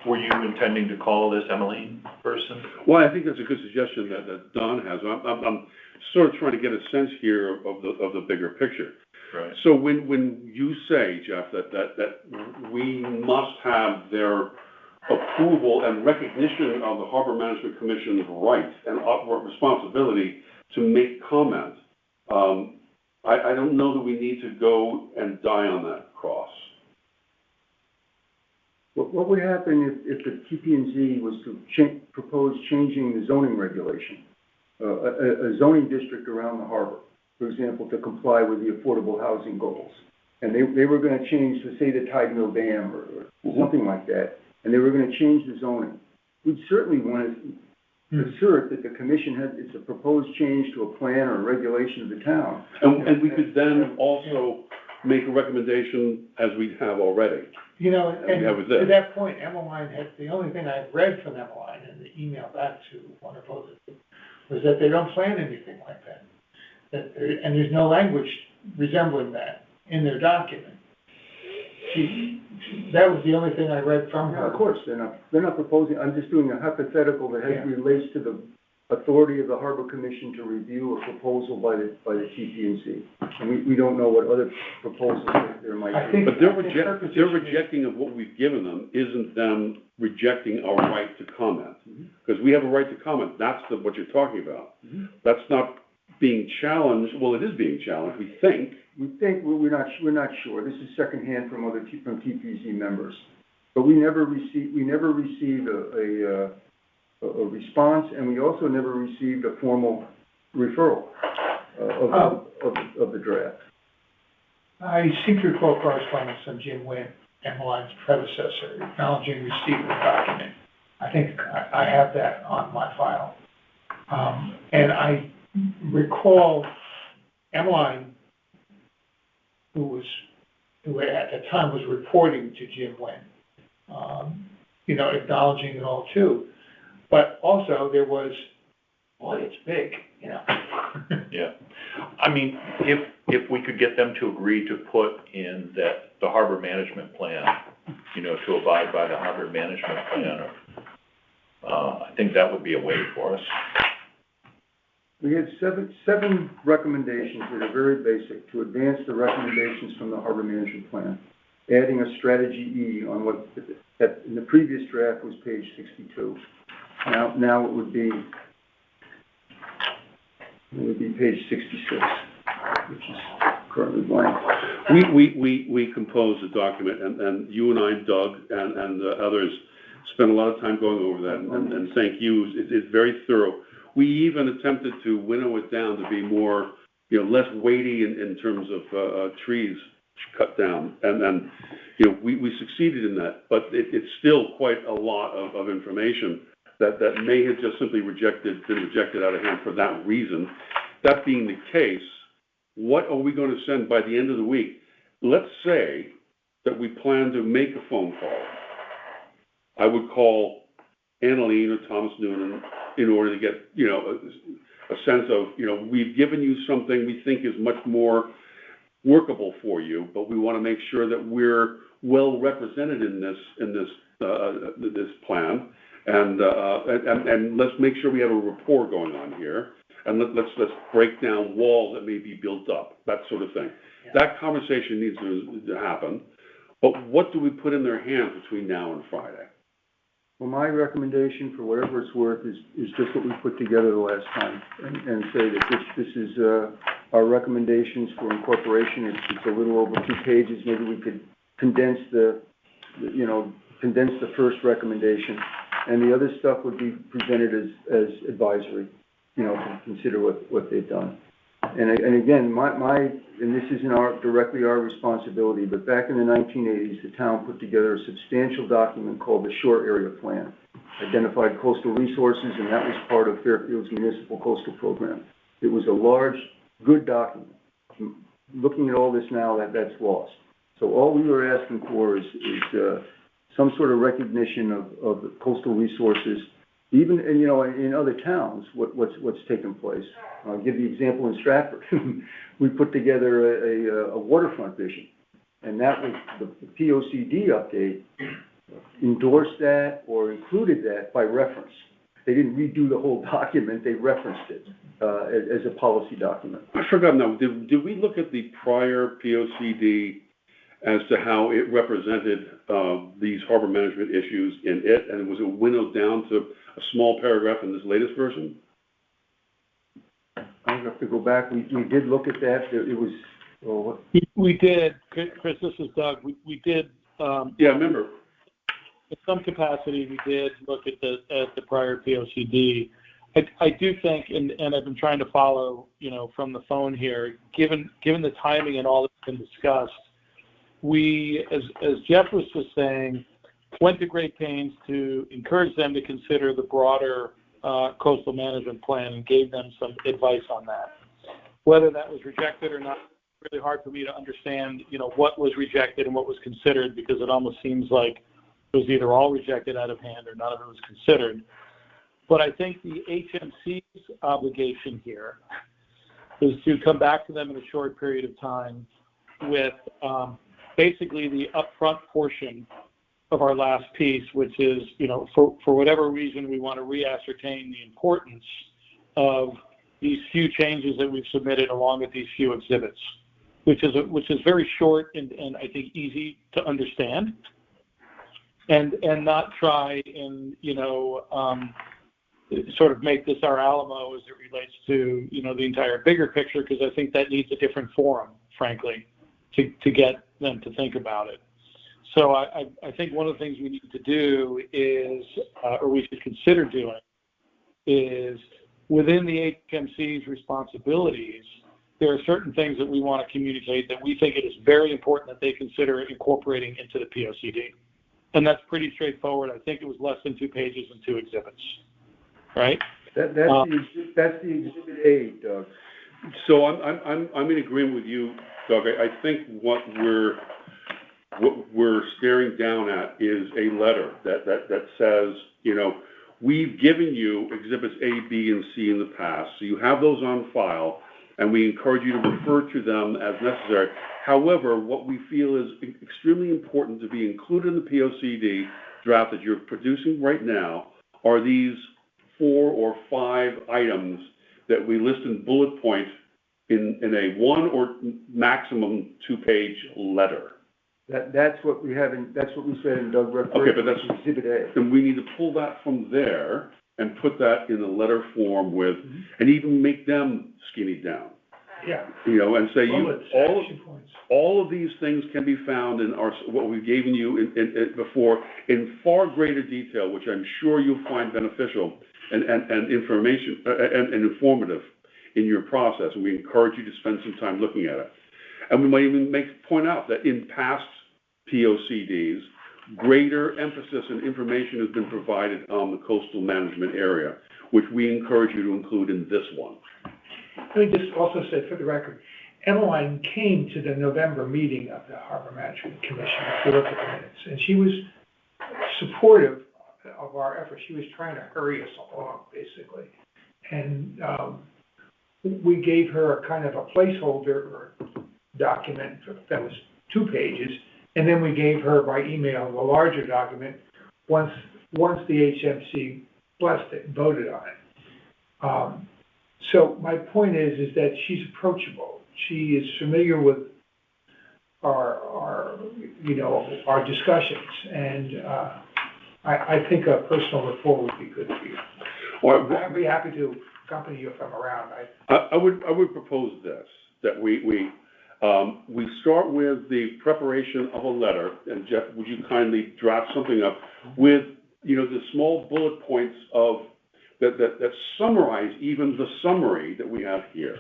were you intending to call this Emmeline person? Well, I think that's a good suggestion that Don has. I'm sort of trying to get a sense here of the bigger picture. Right. So when you say, Jeff, that we must have their approval and recognition of the Harbor Management Commission's right and responsibility to make comment, I don't know that we need to go and die on that cross. What would happen if the TP&Z was to propose changing the zoning regulation, a zoning district around the harbor, for example, to comply with the affordable housing goals? And they were going to change, to say, the Tide Mill Dam or something like that, and they were going to change the zoning. We'd certainly want to assert that the commission it's a proposed change to a plan or a regulation of the town. And we could then also make a recommendation, as we have already. And with this. to that point, Emmeline the only thing I read from Emmeline in the email back to one of those was that they don't plan anything like that. And there's no language resembling that in their document. That was the only thing I read from her. Of course, they're not proposing. I'm just doing a hypothetical that relates to the authority of the Harbor Commission to review a proposal by the TP&Z. And we don't know what other proposals there might be. But their rejecting of what we've given them isn't them rejecting our right to comment. Because we have a right to comment. That's what you're talking about. That's not being challenged. Well, it is being challenged, we think. We're not sure. This is secondhand from TP&Z members. But we never received a response, and we also never received a formal referral of the draft. I seem to recall correspondence from Jim Wynn, Emmeline's predecessor, acknowledging receipt of the document. I think I have that on my file. And I recall Emmeline, who at the time was reporting to Jim Wynn, acknowledging it all too. But also there was, boy, it's big, Yeah. I mean, if we could get them to agree to put in that the harbor management plan, to abide by the harbor management plan, I think that would be a way for us. We had seven recommendations that are very basic to advance the recommendations from the harbor management plan, adding a strategy E on what in the previous draft was page 62. Now it would be page 66, which is currently blank. We composed a document, and you and I, Doug, and others spent a lot of time going over that, and thank you. It's very thorough. We even attempted to winnow it down to be more, less weighty in terms of trees cut down, and we succeeded in that, but it's still quite a lot of information that may have just simply been rejected out of hand for that reason. That being the case, what are we going to send by the end of the week? Let's say that we plan to make a phone call. I would call Annaleen or Thomas Noonan in order to get, a sense of, we've given you something we think is much more workable for you, but we want to make sure that we're well represented in this plan, and let's make sure we have a rapport going on here, and let's break down walls that may be built up, that sort of thing. Yeah. That conversation needs to happen, but what do we put in their hands between now and Friday? Well, my recommendation, for whatever it's worth, is just what we put together the last time, and say that this is our recommendations for incorporation. It's a little over 2 pages. Maybe we could condense the first recommendation, and the other stuff would be presented as advisory, to consider what they've done. And again, and this isn't directly our responsibility, but back in the 1980s, the town put together a substantial document called the Shore Area Plan, identified coastal resources, and that was part of Fairfield's municipal coastal program. It was a large, good document. Looking at all this now, that's lost. So all we were asking for is some sort of recognition of the coastal resources, even in other towns, what's taken place. I'll give the example in Stratford. We put together a waterfront vision, and that was the POCD update endorsed that or included that by reference. They didn't redo the whole document; they referenced it as a policy document. I forgot now. Did we look at the prior POCD as to how it represented these harbor management issues in it, and was it winnowed down to a small paragraph in this latest version? I'll have to go back. We did look at that. It was. Well, what? We did, Chris. This is Doug. We did. Yeah, I remember. In some capacity, we did look at the prior POCD. I do think, and I've been trying to follow, from the phone here. Given the timing and all that's been discussed, we, as Jeff was just saying, went to great pains to encourage them to consider the broader coastal management plan and gave them some advice on that. Whether that was rejected or not, it's really hard for me to understand, what was rejected and what was considered, because it almost seems like it was either all rejected out of hand or none of it was considered. But I think the HMC's obligation here is to come back to them in a short period of time with basically the upfront portion of our last piece, which is, for whatever reason, we want to re-ascertain the importance of these few changes that we've submitted along with these few exhibits, which is very short and I think easy to understand, and not try and, sort of make this our Alamo as it relates to, the entire bigger picture, because I think that needs a different forum, frankly, to get them to think about it. So I think one of the things we need to do is, or we should consider doing, is within the HMC's responsibilities, there are certain things that we want to communicate that we think it is very important that they consider incorporating into the POCD. And that's pretty straightforward. I think it was less than 2 pages and 2 exhibits, right? That's the exhibit A, Doug. So I'm in agreement with you, Doug. I think what we're staring down at is a letter that says, we've given you exhibits A, B, and C in the past, so you have those on file. and we encourage you to refer to them as necessary. However, what we feel is extremely important to be included in the POCD draft that you're producing right now are these 4 or 5 items that we list in bullet points in a 1 or maximum 2-page letter. That's what we have that's what we said in Doug Referendum. Okay, but that's Exhibit A. Then we need to pull that from there and put that in a letter form with, and even make them skinny down. Yeah. You know, and say Bullets, all action points. of these things can be found in what we've given you in before in far greater detail, which I'm sure you'll find beneficial and information and informative in your process. And we encourage you to spend some time looking at it. And we might even point out that in past POCDs, greater emphasis and information has been provided on the coastal management area, which we encourage you to include in this one. Let me just also say for the record, Emmeline came to the November meeting of the Harbor Management Commission to look at the minutes, and she was supportive of our efforts. She was trying to hurry us along, basically. And we gave her a kind of a placeholder or document that was 2 pages, and then we gave her by email a larger document once the HMC blessed it and voted on it. So my point is that she's approachable. She is familiar with our discussions, and I think a personal rapport would be good for you. Or, I'd be happy to accompany you if I'm around. I would propose this, that we start with the preparation of a letter, and Jeff, would you kindly draft something up with, the small bullet points of that summarize even the summary that we have here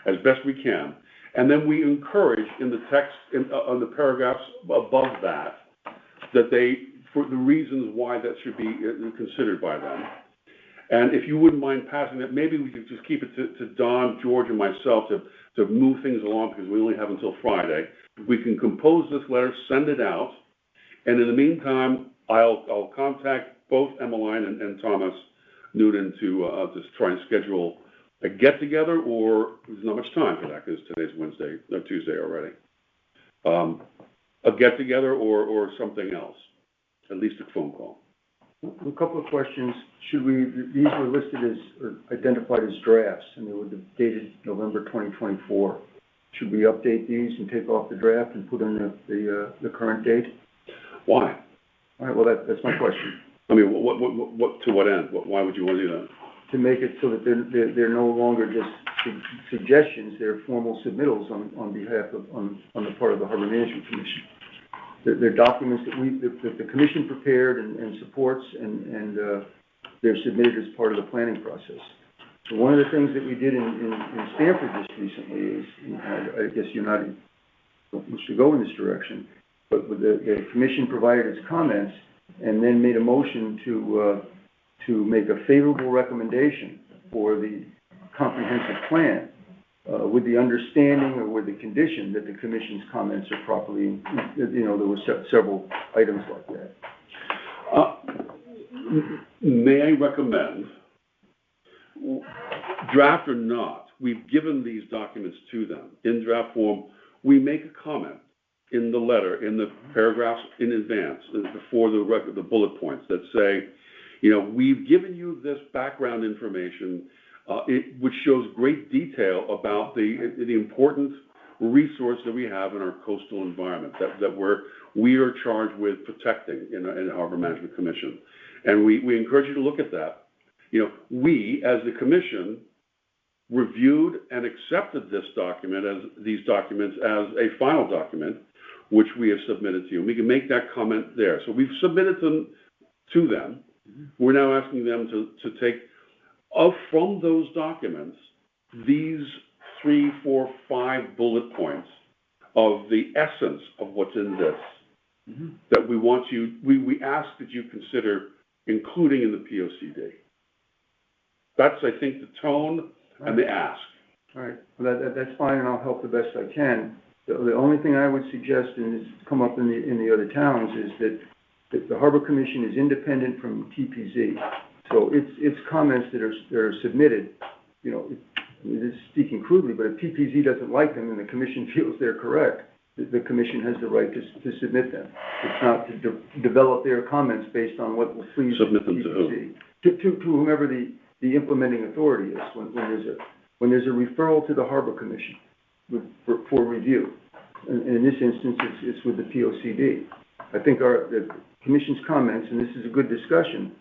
as best we can. And then we encourage in the text, on the paragraphs above that for the reasons why that should be considered by them. And if you wouldn't mind passing that, maybe we could just keep it to Don, George, and myself to move things along because we only have until Friday. We can compose this letter, send it out, and in the meantime, I'll contact both Emmeline and Thomas Newton to just try and schedule a get-together, or there's not much time for that because today's Tuesday already. A get-together or something else, at least a phone call. A couple of questions. These were listed as, or identified as drafts, and they were dated November 2024. Should we update these and take off the draft and put in the current date? Why? All right, well, that's my question. I mean, what to what end? Why would you want to do that? To make it so that they're no longer just suggestions, they're formal submittals on behalf of, on the part of the Harbor Management Commission. They're documents that the commission prepared and supports, and they're submitted as part of the planning process. So one of the things that we did in Stamford just recently is, I guess you're not supposed to go in this direction, but the commission provided its comments and then made a motion to make a favorable recommendation for the comprehensive plan, with the understanding or with the condition that the commission's comments are properly, there were several items like that. May I recommend, draft or not, we've given these documents to them in draft form. We make a comment in the letter, in the paragraphs in advance, before the bullet points that say, we've given you this background information, which shows great detail about the important resource that we have in our coastal environment that we are charged with protecting in the Harbor Management Commission. And we encourage you to look at that. We, as the commission, reviewed and accepted these documents as a final document, which we have submitted to you. We can make that comment there. So we've submitted them to them. We're now asking them to take from those documents these 3, 4, 5 bullet points of the essence of what's in this that we ask that you consider including in the POCD. That's, I think, the tone and the ask. All right, well, that's fine, and I'll help the best I can. The only thing I would suggest, and it's come up in the other towns, is that the Harbor Commission is independent from TPZ. So its comments that are submitted, this is speaking crudely, but if PPZ doesn't like them and the commission feels they're correct, the commission has the right to submit them. It's not to develop their comments based on what will please Submit them PPZ. To whomever the implementing authority is, when there's a referral to the Harbor Commission for review. And in this instance, it's with the POCD. I think the commission's comments, and this is a good discussion,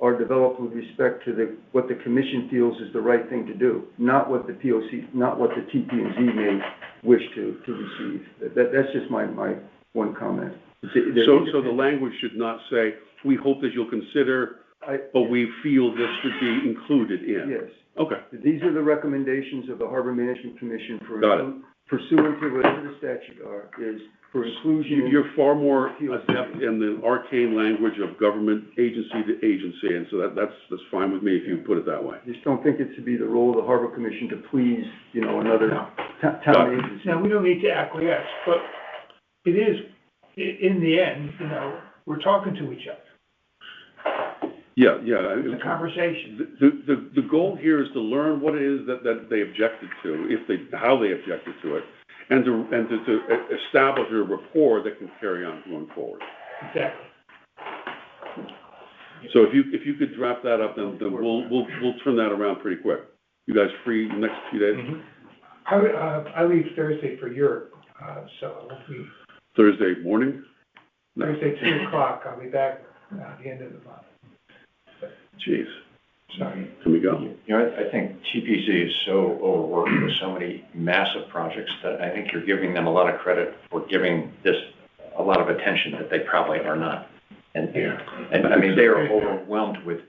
are developed with respect to what the commission feels is the right thing to do, not what the TP&Z may wish to receive. That's just my one comment. So the language should not say, we hope that you'll consider, but we feel this should be included in. Yes. Okay. These are the recommendations of the Harbor Management Commission Got it. pursuant to whatever the statute is for inclusion. You're far more adept in the arcane language of government agency to agency, and so that's fine with me if you put it that way. Just don't think it should be the role of the Harbor Commission to please, another town agency. Now, we don't need to acquiesce, but it is, in the end, we're talking to each other. Yeah. It's a conversation. The goal here is to learn what it is that they objected to, how they objected to it, and to establish a rapport that can carry on going forward. Exactly. So if you could draft that up, then we'll turn that around pretty quick. You guys free the next few days? Mm-hmm. I leave Thursday for Europe, so I won't be. Thursday morning? No. Thursday, 2:00. I'll be back at the end of the month. Jeez. Sorry. Can we go? I think TPZ is so overworked with so many massive projects that I think you're giving them a lot of credit for giving this a lot of attention that they probably are not. And I mean, they are overwhelmed with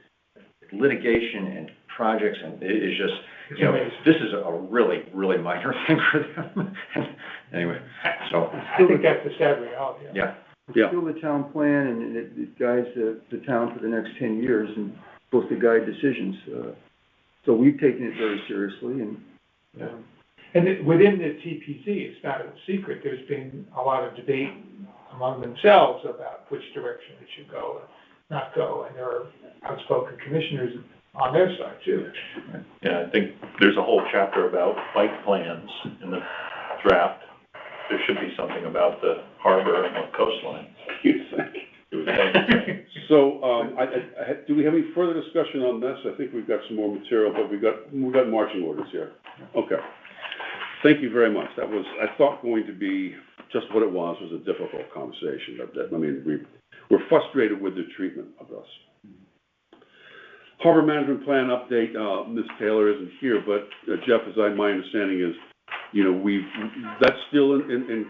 litigation and projects, and it is just, this is a really, really minor thing for them. Anyway, so. I think that's the sad reality. Yeah. It's still the town plan, and it guides the town for the next 10 years and supposed to guide decisions. So we've taken it very seriously. And within the TPZ, it's not a secret, there's been a lot of debate among themselves about which direction it should go and not go. And there are outspoken commissioners on their side, too. Yeah, I think there's a whole chapter about bike plans in the draft. There should be something about the harbor and the coastline. You think? So, do we have any further discussion on this? I think we've got some more material, but we've got marching orders here. Okay. Thank you very much. That was, I thought, going to be just what it was a difficult conversation. We're frustrated with the treatment of us. Harbor Management Plan update, Ms. Taylor isn't here, but Jeff, my understanding is, that's still in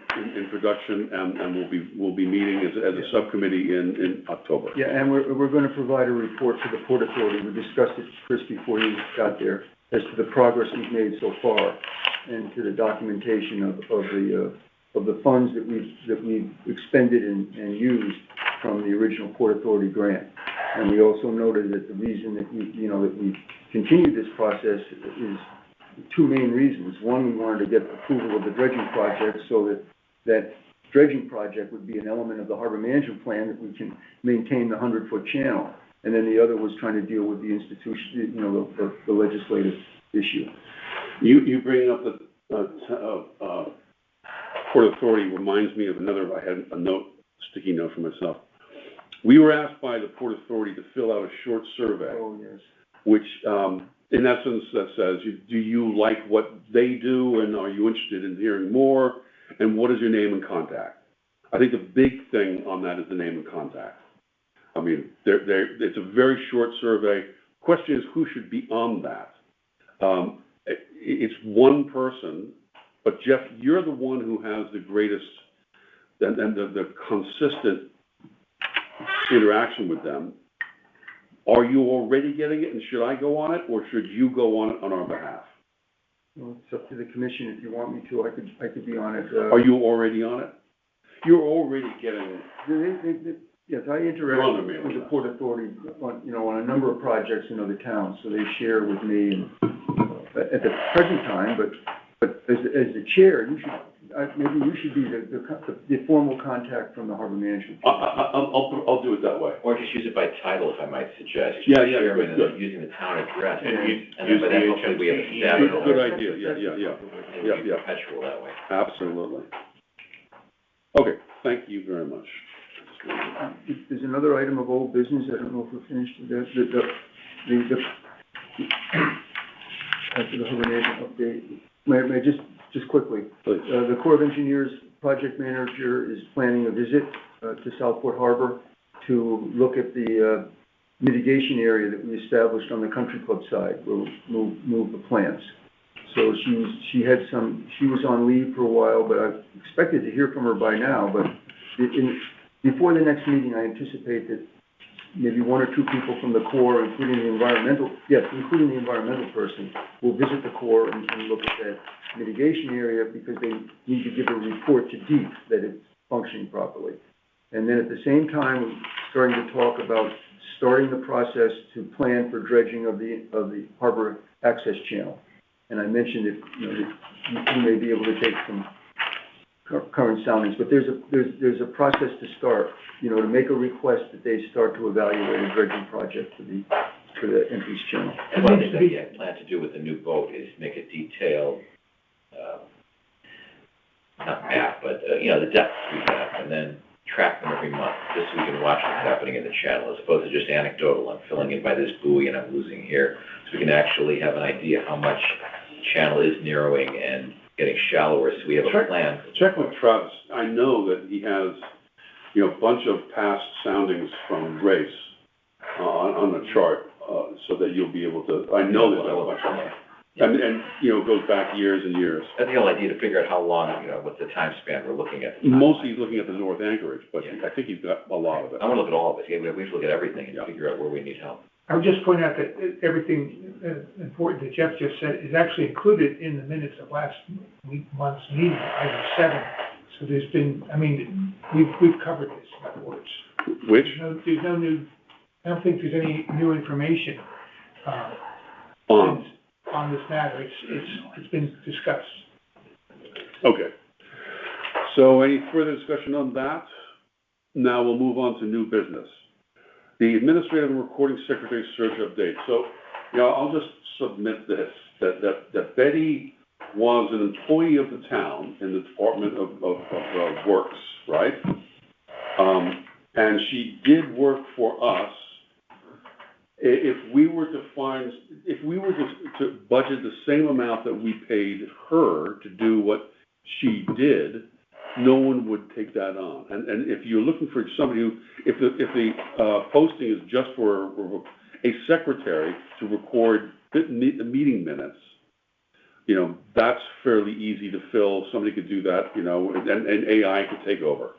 production, and we'll be meeting as a subcommittee in October. Yeah, and we're going to provide a report to the Port Authority. We discussed it, Chris, before you got there, as to the progress we've made so far, and to the documentation of the funds that we've expended and used from the original Port Authority grant. And we also noted that the reason that we continued this process is two main reasons. One, we wanted to get approval of the dredging project so that dredging project would be an element of the Harbor Management Plan that we can maintain the 100-foot channel. And then the other was trying to deal with the institution, the legislative issue. You bringing up the Port Authority reminds me of another. I had a sticky note for myself. We were asked by the Port Authority to fill out a short survey. Oh, yes. Which, in essence, that says, do you like what they do, and are you interested in hearing more, and what is your name and contact? I think the big thing on that is the name and contact. I mean, it's a very short survey. Question is, who should be on that? It's one person, but Jeff, you're the one who has the greatest and the consistent interaction with them. Are you already getting it, and should I go on it, or should you go on it on our behalf? Well, it's up to the commission. If you want me to, I could be on it. Are you already on it? You're already getting. Yes, I interact with the Port Authority on a number of projects in other towns, so they share with me at the present time. But as the chair, maybe you should be the formal contact from the harbor management. I'll do it that way. Or just use it by title, if I might suggest. Yeah, Chairman, and good. then using the town address. And And then by then, hopefully, we have a stab at Good it. idea, yeah. It'll be perpetual that way. Absolutely. Okay, thank you very much. There's another item of old business, I don't know if we're finished with that, after the harbor management update. May I just quickly? Please. The Corps of Engineers project manager is planning a visit to Southport Harbor to look at the mitigation area that we established on the country club side, where we'll move the plants. So she was on leave for a while, but I expected to hear from her by now, but before the next meeting, I anticipate that maybe one or two people from the Corps, including the environmental person, will visit the Corps and look at that mitigation area, because they need to give a report to DEEP that it's functioning properly. And then at the same time, we're starting to talk about starting the process to plan for dredging of the harbor access channel. And I mentioned that, you may be able to take some current soundings, but there's a process to start, to make a request that they start to evaluate a dredging project for the entrance channel. And one of the things that I plan to do with the new boat is make a detailed, not map, but, the depths we have, and then track them every month, just so we can watch what's happening in the channel, as opposed to just anecdotal. I'm filling in by this buoy and I'm losing here. So we can actually have an idea how much the channel is narrowing and getting shallower, so we have a plan. Check with Travis. I know that he has, a bunch of past soundings from Grace on the chart, so that you'll be able to, I know there's a bunch of them. And it goes back years and years. That's the whole idea, to figure out how long, what's the time span we're looking at. Mostly he's looking at the North Anchorage, but I think he's got a lot of it. I want to look at all of it. Yeah, we have to look at everything and figure out where we need help. I would just point out that everything important that Jeff just said is actually included in the minutes of last month's meeting, item 7. So there's been, we've covered this, in other words. Which? There's no new, I don't think there's any new information on this matter. It's been discussed. Okay. So any further discussion on that? Now we'll move on to new business. The administrative and recording secretary search update. So, I'll just submit this, that Betty was an employee of the town in the Department of Works, right? And she did work for us. If we were to budget the same amount that we paid her to do what she did, no one would take that on. And if you're looking for somebody who, if the posting is just for a secretary to record the meeting minutes, that's fairly easy to fill. Somebody could do that, and AI could take over.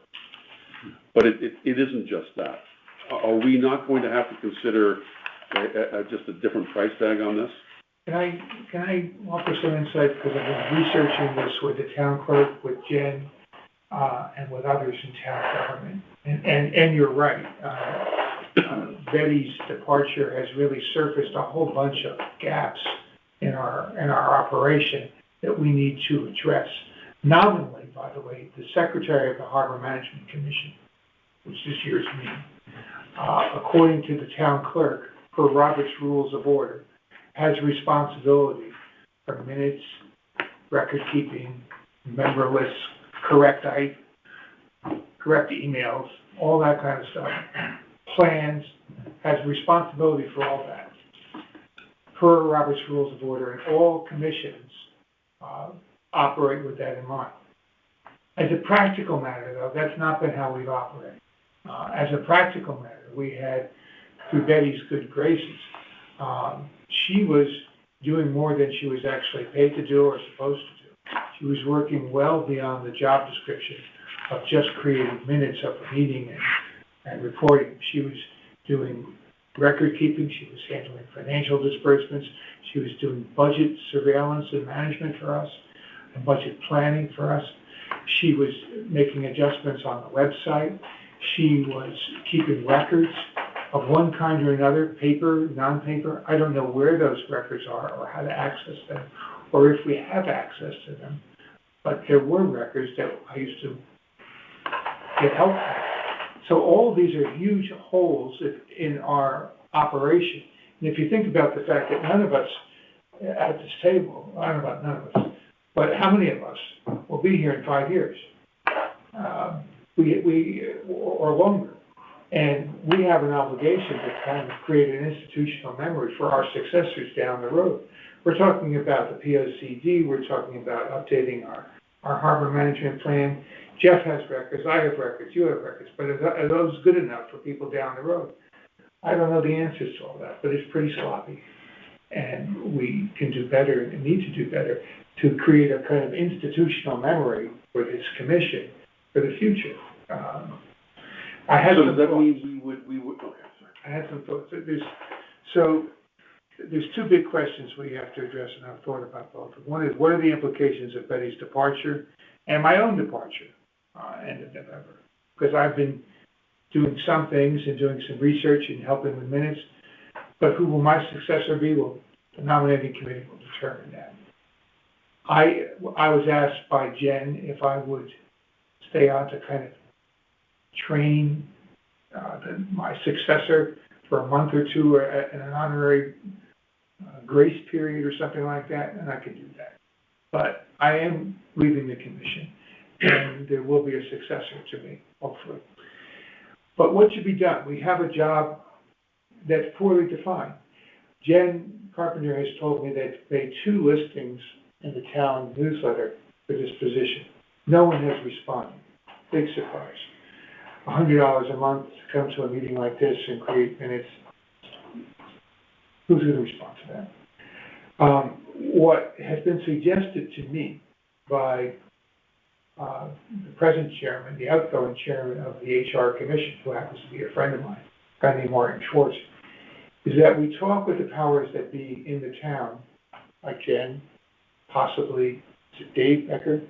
But it isn't just that. Are we not going to have to consider just a different price tag on this? Can I offer some insight, because I've been researching this with the town clerk, with Jen, and with others in town government. And you're right. Betty's departure has really surfaced a whole bunch of gaps in our operation that we need to address. Nominally, by the way, the Secretary of the Harbor Management Commission, which this year's me, according to the town clerk, per Robert's Rules of Order, has responsibility for minutes, record keeping, member lists, correct emails, all that kind of stuff. Plans, has responsibility for all that, per Robert's Rules of Order, and all commissions operate with that in mind. As a practical matter, though, that's not been how we've operated. As a practical matter, we had, through Betty's good graces, she was doing more than she was actually paid to do or supposed to do. She was working well beyond the job description of just creating minutes of a meeting and reporting. She was doing record keeping, she was handling financial disbursements, she was doing budget surveillance and management for us, and budget planning for us. She was making adjustments on the website. She was keeping records of one kind or another, paper, non-paper. I don't know where those records are or how to access them, or if we have access to them. but there were records that I used to get help at. So all of these are huge holes in our operation. And if you think about the fact that none of us at this table, I don't know about none of us, but how many of us will be here in 5 years? Or longer. And we have an obligation to kind of create an institutional memory for our successors down the road. We're talking about the POCD, we're talking about updating our harbor management plan. Jeff has records, I have records, you have records, but are those good enough for people down the road? I don't know the answers to all that, but it's pretty sloppy. And we can do better and need to do better to create a kind of institutional memory for this commission for the future. I had some that thoughts. means we would, okay, sorry. I had some thoughts. There's two big questions we have to address, and I've thought about both. One is, what are the implications of Betty's departure and my own departure, end of November? Because I've been doing some things and doing some research and helping with minutes, but who will my successor be? Well, the nominating committee will determine that. I was asked by Jen if I would stay on to kind of train my successor for a month or two in an honorary grace period or something like that, and I could do that. But I am leaving the commission, and there will be a successor to me, hopefully. But what should be done? We have a job that's poorly defined. Jen Carpenter has told me they've made 2 listings in the town newsletter for this position. No one has responded. Big surprise. $100 a month to come to a meeting like this and create minutes. Who's going to respond to that? What has been suggested to me by the present chairman, the outgoing chairman of the HR commission, who happens to be a friend of mine, a guy named Martin Schwartz, is that we talk with the powers that be in the town, like Jen, possibly Dave Becker,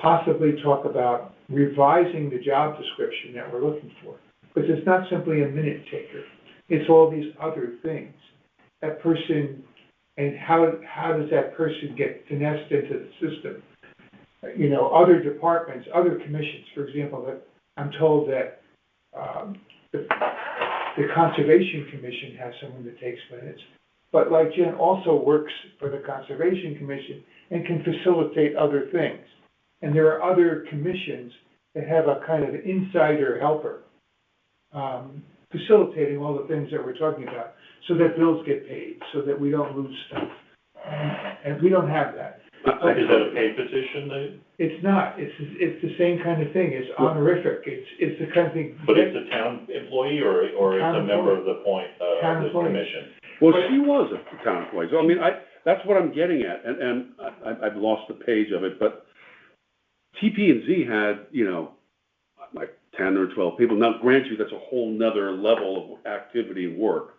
possibly talk about revising the job description that we're looking for. Because it's not simply a minute taker. It's all these other things. That person, and how does that person get finessed into the system? You know, other departments, other commissions, for example, that I'm told that the Conservation Commission has someone that takes minutes. But like Jen also works for the Conservation Commission and can facilitate other things. And there are other commissions that have a kind of insider helper facilitating all the things that we're talking about so that bills get paid, so that we don't lose stuff. And we don't have that. Is that a paid position? It's not. It's the same kind of thing. It's honorific. It's the kind of thing. But it's a town employee or it's a member of the commission? Well, she was a town employee. So, I mean, that's what I'm getting at, and I've lost the page of it, but TP&Z had, like 10 or 12 people. Now, grant you, that's a whole nother level of activity and work.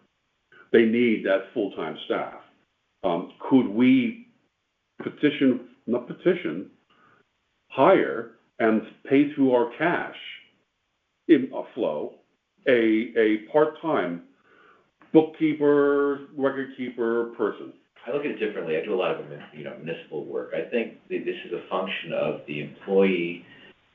They need that full-time staff. Could we hire and pay through our cash flow a part-time bookkeeper, record keeper person? I look at it differently. I do a lot of municipal work. I think this is a function of the employee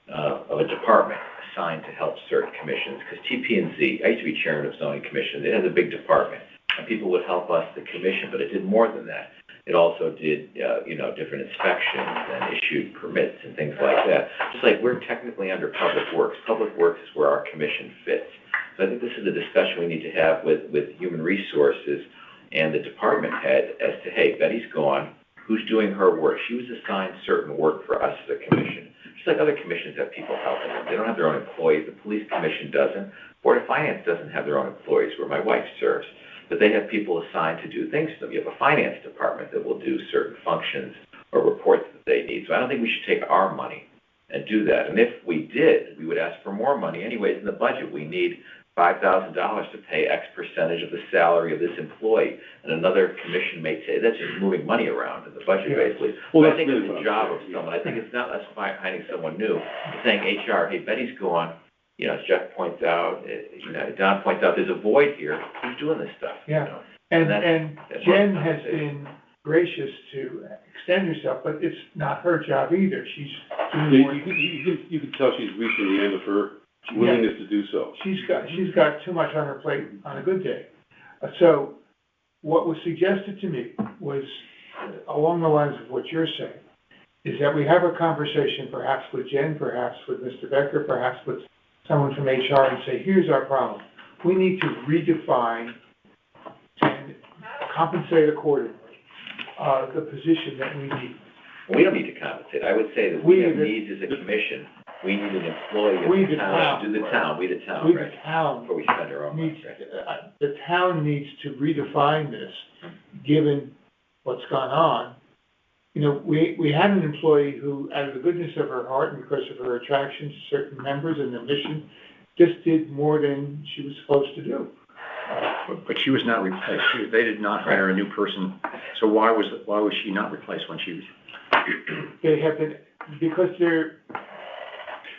of a department assigned to help certain commissions. Because TP&Z, I used to be chairman of zoning commission. It has a big department, and people would help us, the commission, but it did more than that. It also did, different inspections and issued permits and things like that. Just like we're technically under Public Works. Public Works is where our commission fits. So I think this is a discussion we need to have with Human Resources and the department head as to, hey, Betty's gone. Who's doing her work? She was assigned certain work for us as a commission. Just like other commissions have people helping them. They don't have their own employees. The police commission doesn't. Board of Finance doesn't have their own employees, where my wife serves. But they have people assigned to do things for them. You have a finance department that will do certain functions or reports that they need. So I don't think we should take our money and do that. And if we did, we would ask for more money. Anyways, in the budget, we need $5,000 to pay X percentage of the salary of this employee. And another commission may say, that's just moving money around in the budget, basically. Well, but I think it's the job of someone. I think it's not us finding someone new. It's saying, HR, hey, Betty's gone. As Jeff points out, Don points out, there's a void here. Who's doing this stuff? Yeah. And Jen has been gracious to extend herself, but it's not her job either. She's doing You more. you can tell she's reaching the end of her willingness to do so. She's got too much on her plate on a good day. So what was suggested to me was along the lines of what you're saying, is that we have a conversation perhaps with Jen, perhaps with Mr. Becker, perhaps with someone from HR and say, here's our problem. We need to redefine and compensate accordingly the position that we need. We don't need to compensate. I would say that we have needs as a commission. We need an employee of the town to do the town, we the town, right? The town Before we spend our own money. the town needs to redefine this, given what's gone on. You know, we had an employee who, out of the goodness of her heart and because of her attraction to certain members and the mission, just did more than she was supposed to do. But she was not replaced. They did not hire a new person. So why was she not replaced when she was? They have been, because they're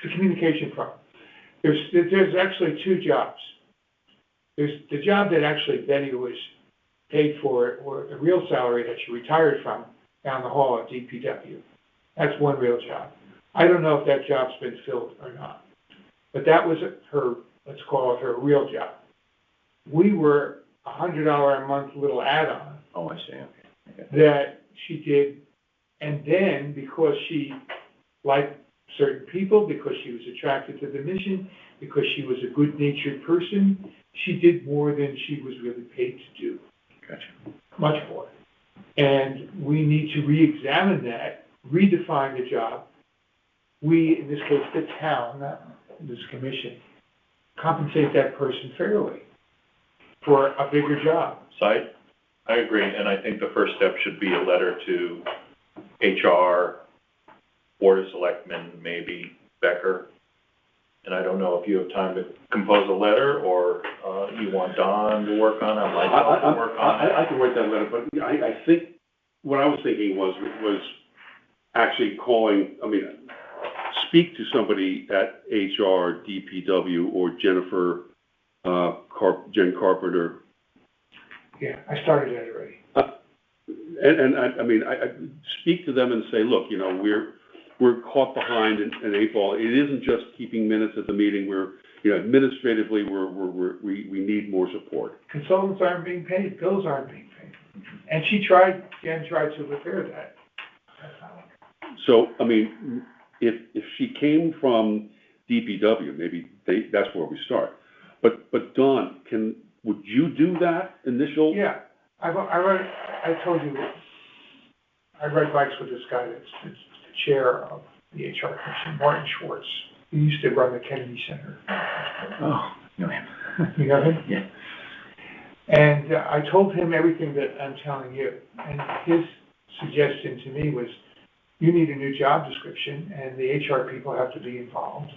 the communication problem. There's actually two jobs. There's the job that actually Betty was paid for, or the real salary that she retired from down the hall at DPW. That's one real job. I don't know if that job's been filled or not, but that was her, let's call it her real job. We were $100 a month little add-on. Oh, I see, okay. That she did, and then because she liked certain people, because she was attracted to the mission, because she was a good-natured person, she did more than she was really paid to do. Gotcha. Much more. And we need to re-examine that, redefine the job. We, in this case, the town, not this commission, compensate that person fairly for a bigger job. So I agree, and I think the first step should be a letter to HR, Board of Selectmen, maybe Becker. And I don't know if you have time to compose a letter, or you want Don to work on it, myself to work on it. I can write that letter, but I think, what I was thinking was actually calling, speak to somebody at HR, DPW, or Jennifer, Jen Carpenter. Yeah, I started that already. I speak to them and say, look, you know, we're caught behind an 8 ball. It isn't just keeping minutes at the meeting. We're, you know, administratively, we need more support. Consultants aren't being paid, bills aren't being paid. And Jen tried to repair that. So, if she came from DPW, maybe that's where we start. But Don, would you do that initial? Yeah, I told you, I ride bikes with this guy that's the chair of the HR commission, Martin Schwartz. He used to run the Kennedy Center. Oh, know him. You know him? Yeah. And I told him everything that I'm telling you. And his suggestion to me was, you need a new job description, and the HR people have to be involved,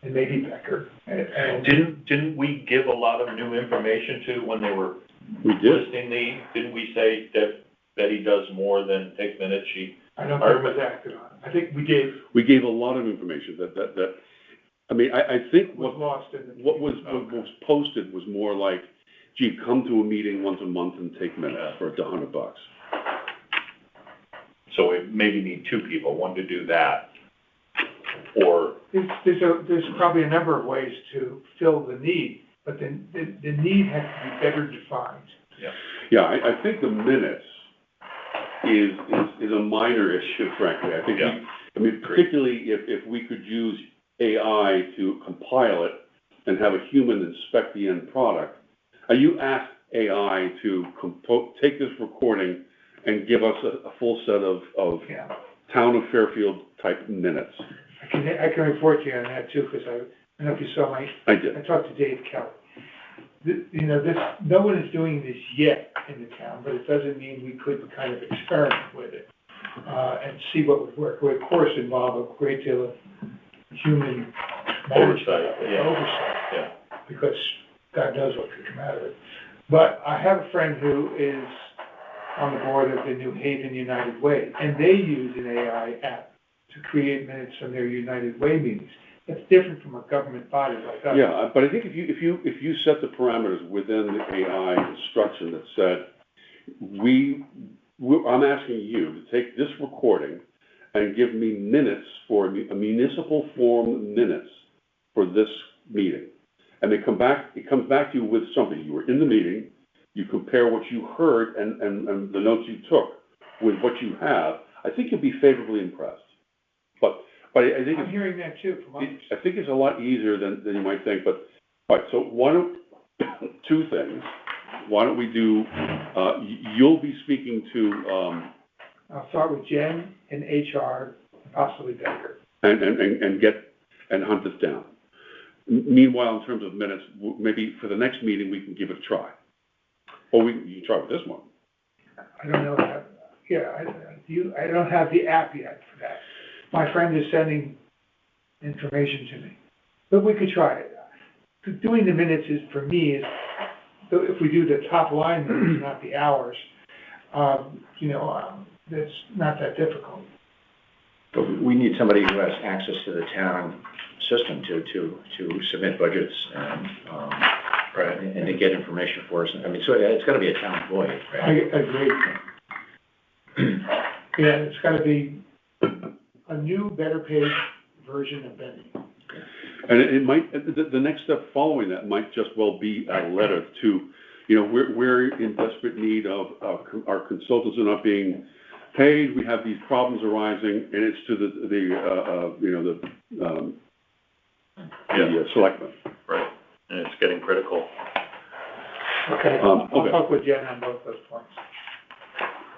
and maybe Becker. And Didn't we give a lot of new information to when they were listing didn't we say that Betty does more than take minutes? I don't think it was acted on. I think we gave. We gave a lot of information that I think was lost in the what was posted was more like, gee, come to a meeting once a month and take minutes for $100. So we maybe need two people, one to do that, or there's probably a number of ways to fill the need, but the need has to be better defined. Yeah, I think the minutes is a minor issue, frankly. I think particularly if we could use AI to compile it and have a human inspect the end product. You asked AI to take this recording and give us a full set of Town of Fairfield type minutes. I can report to you on that too, because I don't know if you saw I did. I talked to Dave Kelly. No one is doing this yet in the town, but it doesn't mean we couldn't kind of experiment with it and see what would work. Would of course involve a great deal of human oversight, because God knows what could come out of it. But I have a friend who is on the board of the New Haven United Way, and they use an AI app to create minutes from their United Way meetings. That's different from a government body like us. Yeah, but I think if you set the parameters within the AI instruction that said, we I'm asking you to take this recording and give me minutes for a municipal form minutes for this meeting. And it comes back to you with something. You were in the meeting, you compare what you heard and the notes you took with what you have. I think you'll be favorably impressed. But I think I'm hearing that too from others. I think it's a lot easier than you might think. But all right, so two things. Why don't we do? You'll be speaking to. I'll start with Jen and HR, and possibly Becker. And hunt this down. Meanwhile, in terms of minutes, maybe for the next meeting we can give it a try. Or you can try with this one. I don't know that. Yeah, I don't have the app yet for that. My friend is sending information to me, but we could try it. Doing the minutes is, for me, is if we do the top line minutes, not the hours, that's not that difficult. But we need somebody who has access to the town system to submit budgets and Right. and to get information for us. I mean, so it's got to be a town employee, I right? agree. Yeah, it's got to be a new, better paid version of Benny. And it might, the next step following that might just well be a letter to, we're in desperate need of, our consultants are not being paid, we have these problems arising, and it's to the selectmen. Right, and it's getting critical. Okay, I'll talk with Jen on both those points.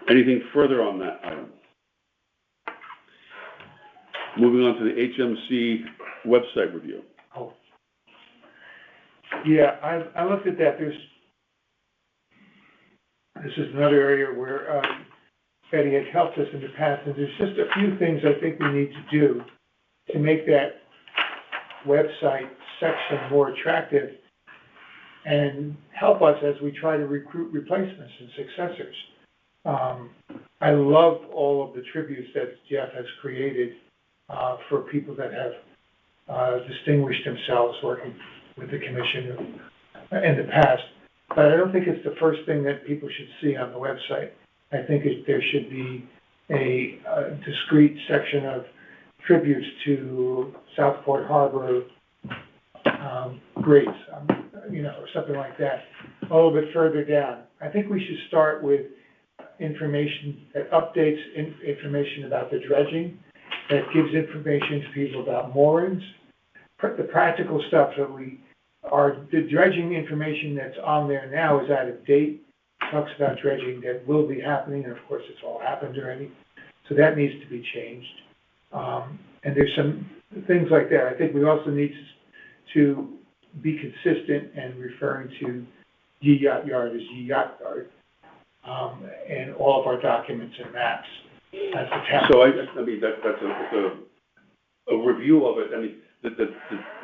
Anything further on that item? Moving on to the HMC website review. Oh. Yeah, I looked at that. This is another area where Betty has helped us in the past, and there's just a few things I think we need to do to make that website section more attractive and help us as we try to recruit replacements and successors. I love all of the tributes that Jeff has created for people that have distinguished themselves working with the commission in the past. But I don't think it's the first thing that people should see on the website. I think there should be a discrete section of tributes to Southport Harbor greats, or something like that, a little bit further down. I think we should start with information that updates information about the dredging, that gives information to people about moorings, the practical stuff that the dredging information that's on there now is out of date. Talks about dredging that will be happening, and of course it's all happened already. So that needs to be changed. And there's some things like that. I think we also need to be consistent and referring to Ye Yacht Yard as Ye Yacht Yard, and all of our documents and maps as the town. So I mean, that's a review of it. I mean, the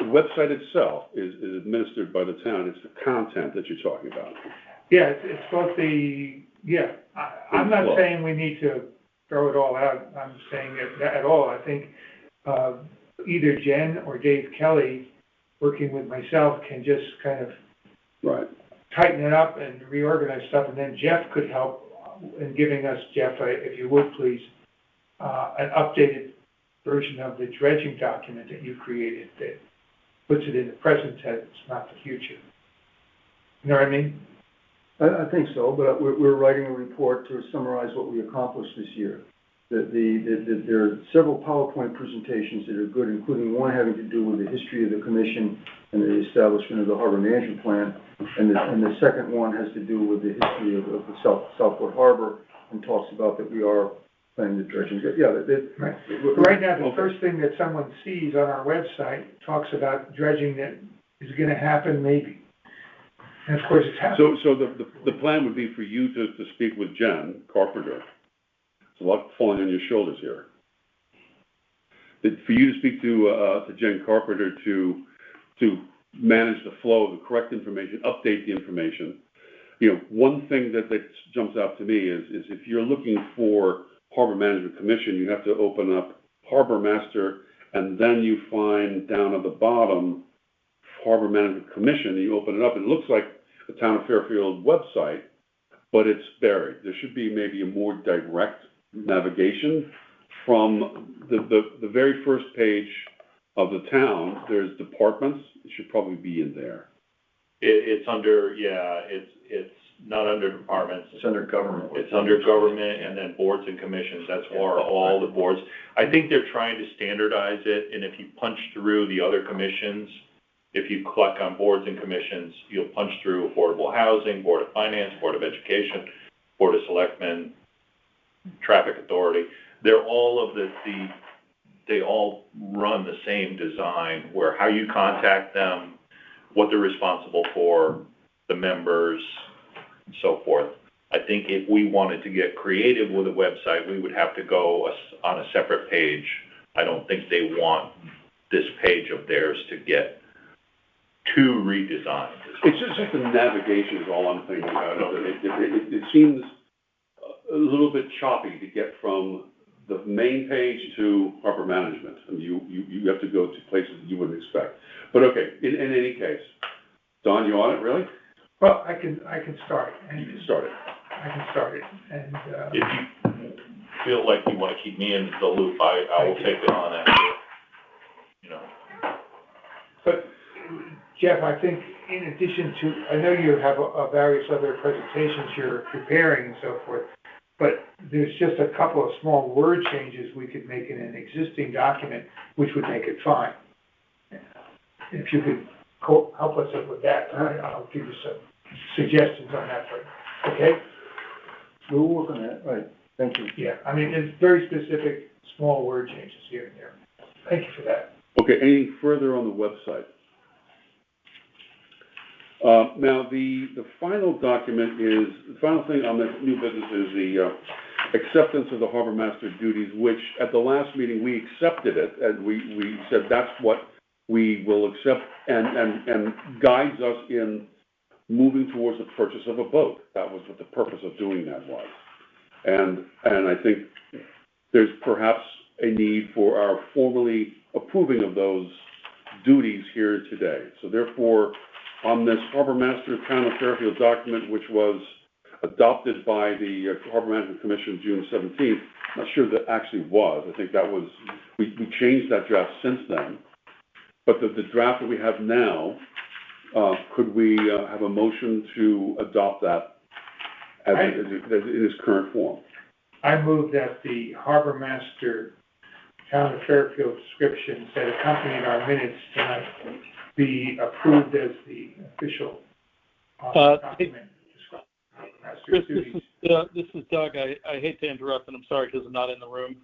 website itself is administered by the town. It's the content that you're talking about. Yeah, it's both I'm not saying we need to throw it all out. I'm saying that at all. I think either Jen or Dave Kelly, working with myself, can just kind of tighten it up and reorganize stuff, and then Jeff could help in giving us, Jeff, if you would please, an updated version of the dredging document that you created that puts it in the present tense, not the future. You know what I mean? I think so, but we're writing a report to summarize what we accomplished this year. There are several PowerPoint presentations that are good, including one having to do with the history of the commission and the establishment of the harbor management plan, and the second one has to do with the history of the Southport Harbor and talks about that we are planning the dredging. Right now, the first thing that someone sees on our website talks about dredging that is going to happen, maybe. And of course, it's happening. So the plan would be for you to speak with Jen Carpenter. There's a lot falling on your shoulders here. For you to speak to Jen Carpenter to manage the flow of the correct information, update the information. One thing that jumps out to me is if you're looking for Harbor Management Commission, you have to open up Harbor Master, and then you find down at the bottom Harbor Management Commission, and you open it up, and it looks like the Town of Fairfield website, but it's buried. There should be maybe a more direct navigation from the very first page of the town. There's departments. It should probably be in there. It's under, it's not under departments. It's under government. It's under government and then boards and commissions. That's for all the boards. I think they're trying to standardize it, and if you punch through the other commissions, if you click on boards and commissions, you'll punch through Affordable Housing, Board of Finance, Board of Education, Board of Selectmen, Traffic Authority. They're all of they all run the same design, where how you contact them, what they're responsible for, the members, so forth. I think if we wanted to get creative with a website, we would have to go on a separate page. I don't think they want this page of theirs to get too redesigned. It's just the navigation is all I'm thinking about. It seems a little bit choppy to get from the main page to harbor management. I mean, you have to go to places that you wouldn't expect. But okay, in any case, Don, you on it, really? Well, I can start. You can start it. I can start it, and, If you feel like you want to keep me in the loop, I will take it on after, you know. But Jeff, I think in addition to, I know you have various other presentations you're preparing and so forth, but there's just a couple of small word changes we could make in an existing document, which would make it fine. If you could help us with that, I'll give you some suggestions on that, but, okay? We'll work on that, right, thank you. Yeah, I mean, it's very specific, small word changes here and there. Thank you for that. Okay, anything further on the website? Now, the final document is, the final thing on the new business is the acceptance of the harbor master duties, which at the last meeting, we accepted it, and we said that's what we will accept, and guides us in moving towards the purchase of a boat. That was what the purpose of doing that was. And I think there's perhaps a need for our formally approving of those duties here today. So therefore, on this Harbor Master Town of Fairfield document, which was adopted by the Harbor Management Commission June 17th, I'm not sure that actually was. I think that was, we changed that draft since then. But the draft that we have now, could we have a motion to adopt that in its current form? I move that the Harbor Master Town of Fairfield descriptions that accompanied our minutes tonight be approved as the official document describing Harbor Master's Chris, duties. this is Doug. I hate to interrupt, and I'm sorry because I'm not in the room.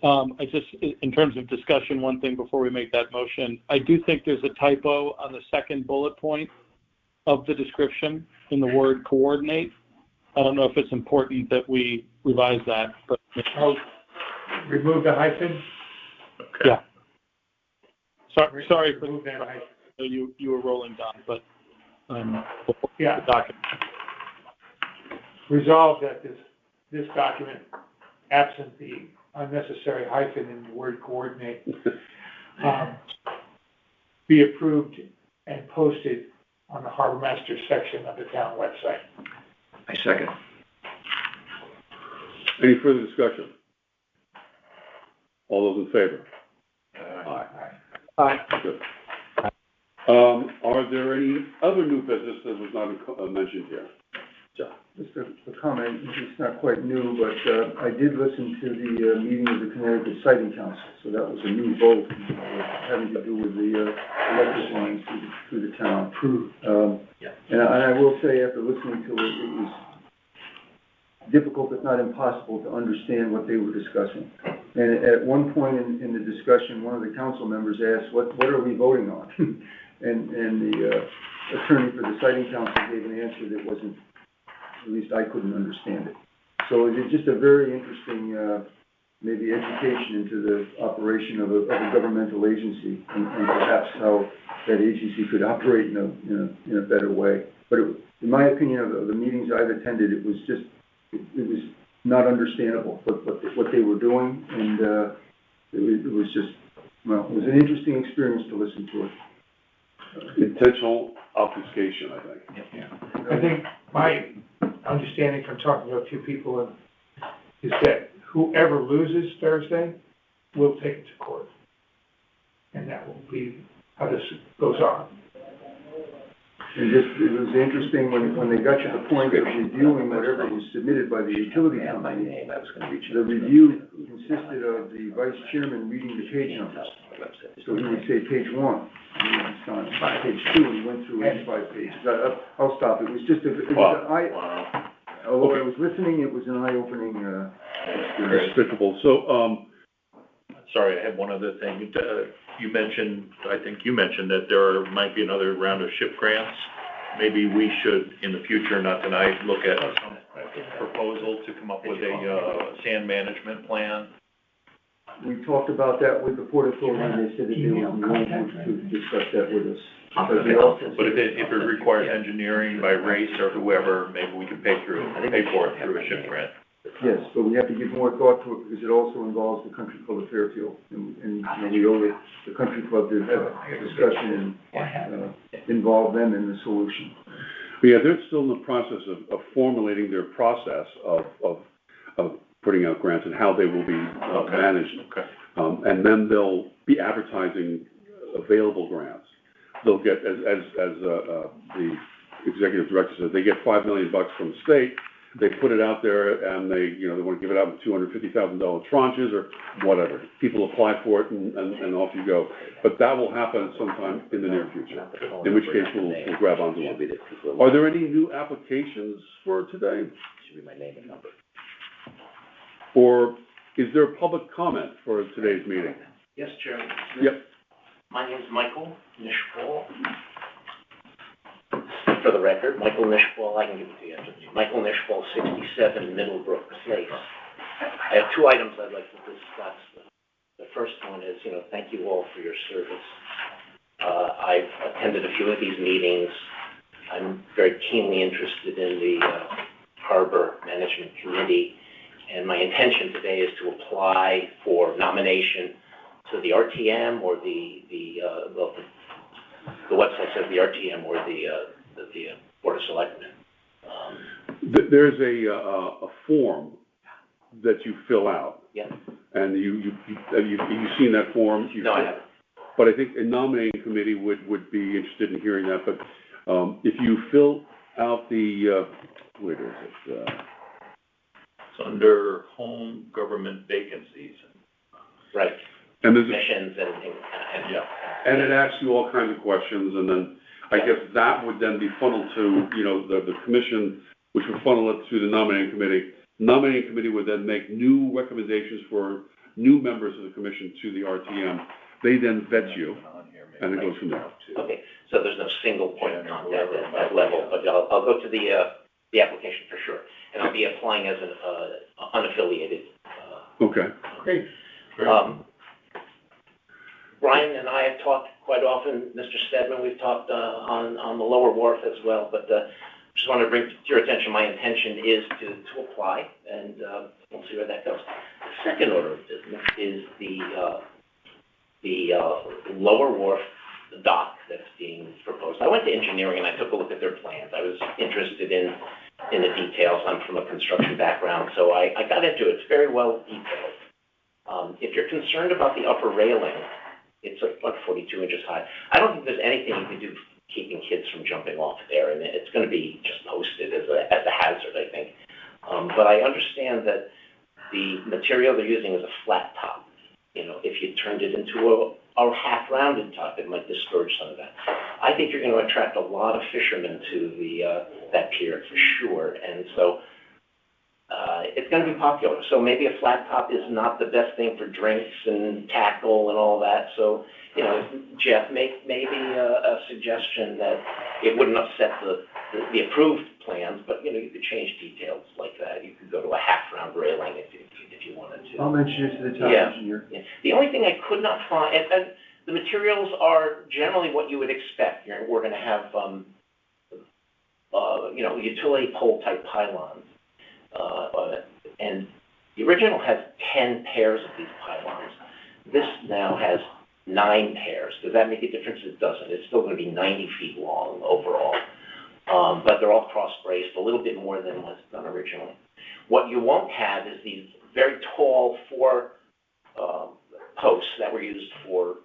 I just, in terms of discussion, one thing before we make that motion, I do think there's a typo on the second bullet point of the description in the word coordinate. I don't know if it's important that we revise that, but. Oh, remove the hyphen? Okay. Yeah. Sorry for remove that hyphen. You were rolling, Don, but Yeah. the document. Resolve that this document, absent the unnecessary hyphen in the word coordinate, be approved and posted on the Harbor Master section of the town website. I second. Any further discussion? All those in favor? Aye. Aye. Good. Are there any other new business that was not mentioned here? Just a comment, it's not quite new, but I did listen to the meeting of the Connecticut Siting Council, so that was a new vote having to do with the electric lines through the town. And I will say, after listening to it, it was difficult, if not impossible, to understand what they were discussing. And at one point in the discussion, one of the council members asked, what are we voting on? and the attorney for the Siting Council gave an answer that wasn't, at least I couldn't understand it. So it's just a very interesting, maybe education into the operation of a governmental agency and perhaps how that agency could operate in a better way. But in my opinion, of the meetings I've attended, it was not understandable what they were doing, and it was just, well, it was an interesting experience to listen to it. Intentional obfuscation, I think. Yeah. I think understanding from talking to a few people is that whoever loses Thursday will take it to court. And that will be how this goes on. And it was interesting when they got to the point of reviewing whatever was submitted by the utility company, the review consisted of the vice chairman reading the page numbers. So he would say page 1, and he was on page 2, and he went through 85 pages. I'll stop. It was just although I was listening, it was an eye-opening experience. Despicable. So, Sorry, I had one other thing. You mentioned, I think you mentioned that there might be another round of SHIP grants. Maybe we should, in the future, not tonight, look at some proposal to come up with a sand management plan. We talked about that with the Port Authority, and they said that they were willing to discuss that with us. But if it requires engineering by race or whoever, maybe we can pay for it through a SHIP grant. Yes, but we have to give more thought to it because it also involves the Country Club of Fairfield. And we owe the Country Club to have a discussion and involve them in the solution. yeah, they're still in the process of formulating their process of putting out grants and how they will be managed. Okay. And then they'll be advertising available grants. They'll get, as the executive director said, they get $5 million from the state. They put it out there and they want to give it out in $250,000 tranches or whatever. People apply for it and off you go. But that will happen sometime in the near future, in which case we'll grab onto it. Are there any new applications for today? Should be my name and number. Or is there public comment for today's meeting? Yes, Chairman. Yep. My name is Michael Nishpal. For the record, Michael Nishpal, I can give it to you. Michael Nishpal, 67 Middlebrook Place. I have two items I'd like to discuss. The first one is, thank you all for your service. I've attended a few of these meetings. I'm very keenly interested in the Harbor Management Committee, and my intention today is to apply for nomination to the RTM or the website says the RTM or the Board of Selectmen. There's a form that you fill out. Yeah. And you've seen that form? No, I haven't. But I think a nominating committee would be interested in hearing that. But if you fill out the, where is it? It's under home government vacancies. Right. And there's Missions and yeah. And it asks you all kinds of questions, and then I guess that would then be funneled to, the commission, which would funnel it to the nominating committee. Nominating committee would then make new recommendations for new members of the commission to the RTM. They then vet you, and it goes from there. Okay, so there's no single point of contact at that level, but I'll go to the application for sure, and I'll be applying as an unaffiliated. Okay. Great. Brian and I have talked quite often, Mr. Stedman, we've talked on the Lower Wharf as well, but just want to bring to your attention, my intention is to apply, and we'll see where that goes. The second order of business is the Lower Wharf dock that's being proposed. I went to engineering and I took a look at their plans. I was interested in the details. I'm from a construction background, so I got into it. It's very well detailed. If you're concerned about the upper railing, it's like 42 inches high. I don't think there's anything you can do keeping kids from jumping off there, and it's going to be just posted as a hazard, I think. But I understand that the material they're using is a flat top. If you turned it into a half-rounded top, it might discourage some of that. I think you're going to attract a lot of fishermen to that pier for sure, and so it's going to be popular. So maybe a flat top is not the best thing for drinks and tackle and all that. So, Jeff, make maybe a suggestion that it wouldn't upset the approved plans, but, you could change details like that. You could go to a half-round railing if you wanted to. I'll mention it to the town engineer. Yeah. The only thing I could not find, and the materials are generally what you would expect. We're going to have, utility pole type pylons. And the original has 10 pairs of these pylons. This now has 9 pairs. Does that make a difference? It doesn't. It's still going to be 90 feet long overall. but they're all cross-braced, a little bit more than was done originally. What you won't have is these very tall four posts that were used for,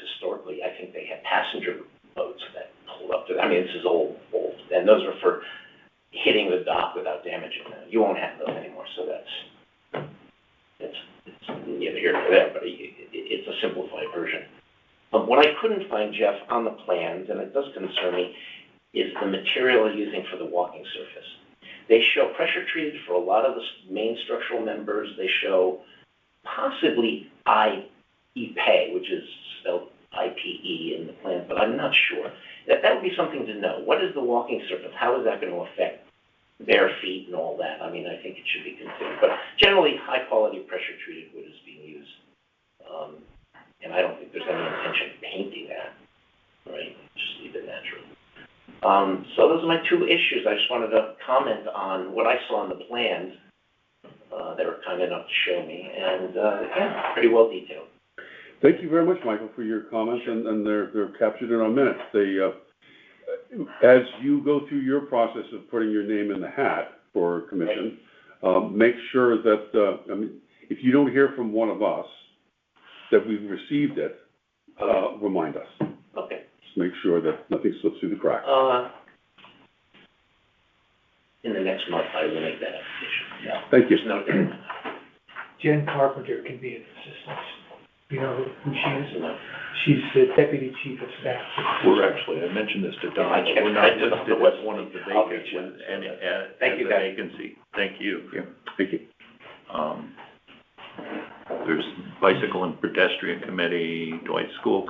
historically, I think they had passenger boats that pulled up to, I mean, this is old, and those were for hitting the dock without damaging them. You won't have those anymore, so it's neither here nor there, but it's a simplified version. What I couldn't find, Jeff, on the plans, and it does concern me, is the material they're using for the walking surface. They show pressure treated for a lot of the main structural members. They show possibly IEPE, which is spelled IPE in the plan, but I'm not sure. That would be something to know. What is the walking surface? How is that going to affect bare feet and all that? I mean, I think it should be considered. But generally, high-quality pressure-treated wood is being used. And I don't think there's any intention of painting that, right? Just leave it natural. So those are my two issues. I just wanted to comment on what I saw in the plans. They were kind enough to show me, and yeah, pretty well detailed. Thank you very much, Michael, for your comments, and they're captured in our minutes. They, as you go through your process of putting your name in the hat for commission, make sure that, I mean, if you don't hear from one of us that we've received it, remind us. Okay. Just make sure that nothing slips through the cracks. In the next month, I will make that application. Yeah. Thank you. There's no doubt. Jen Carpenter can be an assistant. You know who she is? No. She's the deputy chief of staff. We're actually, I mentioned this to Don, but we're not listed as one of the vacancies, and as a vacancy. Thank you. Yeah. Thank you. There's Bicycle and Pedestrian Committee, Dwight School,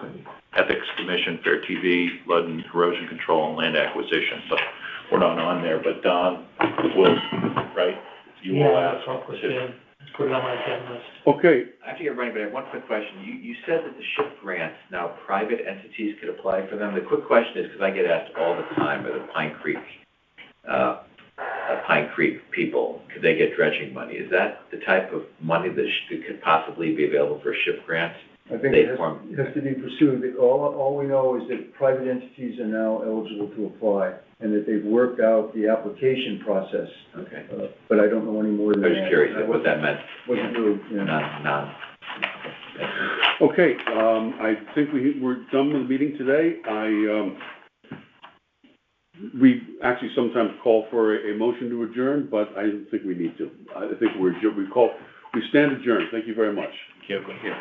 Ethics Commission, Fair TV, Flood and Erosion Control, and Land Acquisition. So we're not on there, but Don will, right? You will ask. I'll put it on my 10 list. Okay. After you're running, but I have one quick question. You said that the SHIP grants, now private entities could apply for them. The quick question is, because I get asked all the time by the Pine Creek people, could they get dredging money? Is that the type of money that could possibly be available for SHIP grants? I think it has to be pursued. All we know is that private entities are now eligible to apply, and that they've worked out the application process. Okay. But I don't know any more than that. I was just curious what that meant. Wasn't really, you know. Not. Okay, I think we're done with the meeting today. We actually sometimes call for a motion to adjourn, but I don't think we need to. I think we stand adjourned. Thank you very much. Thank you.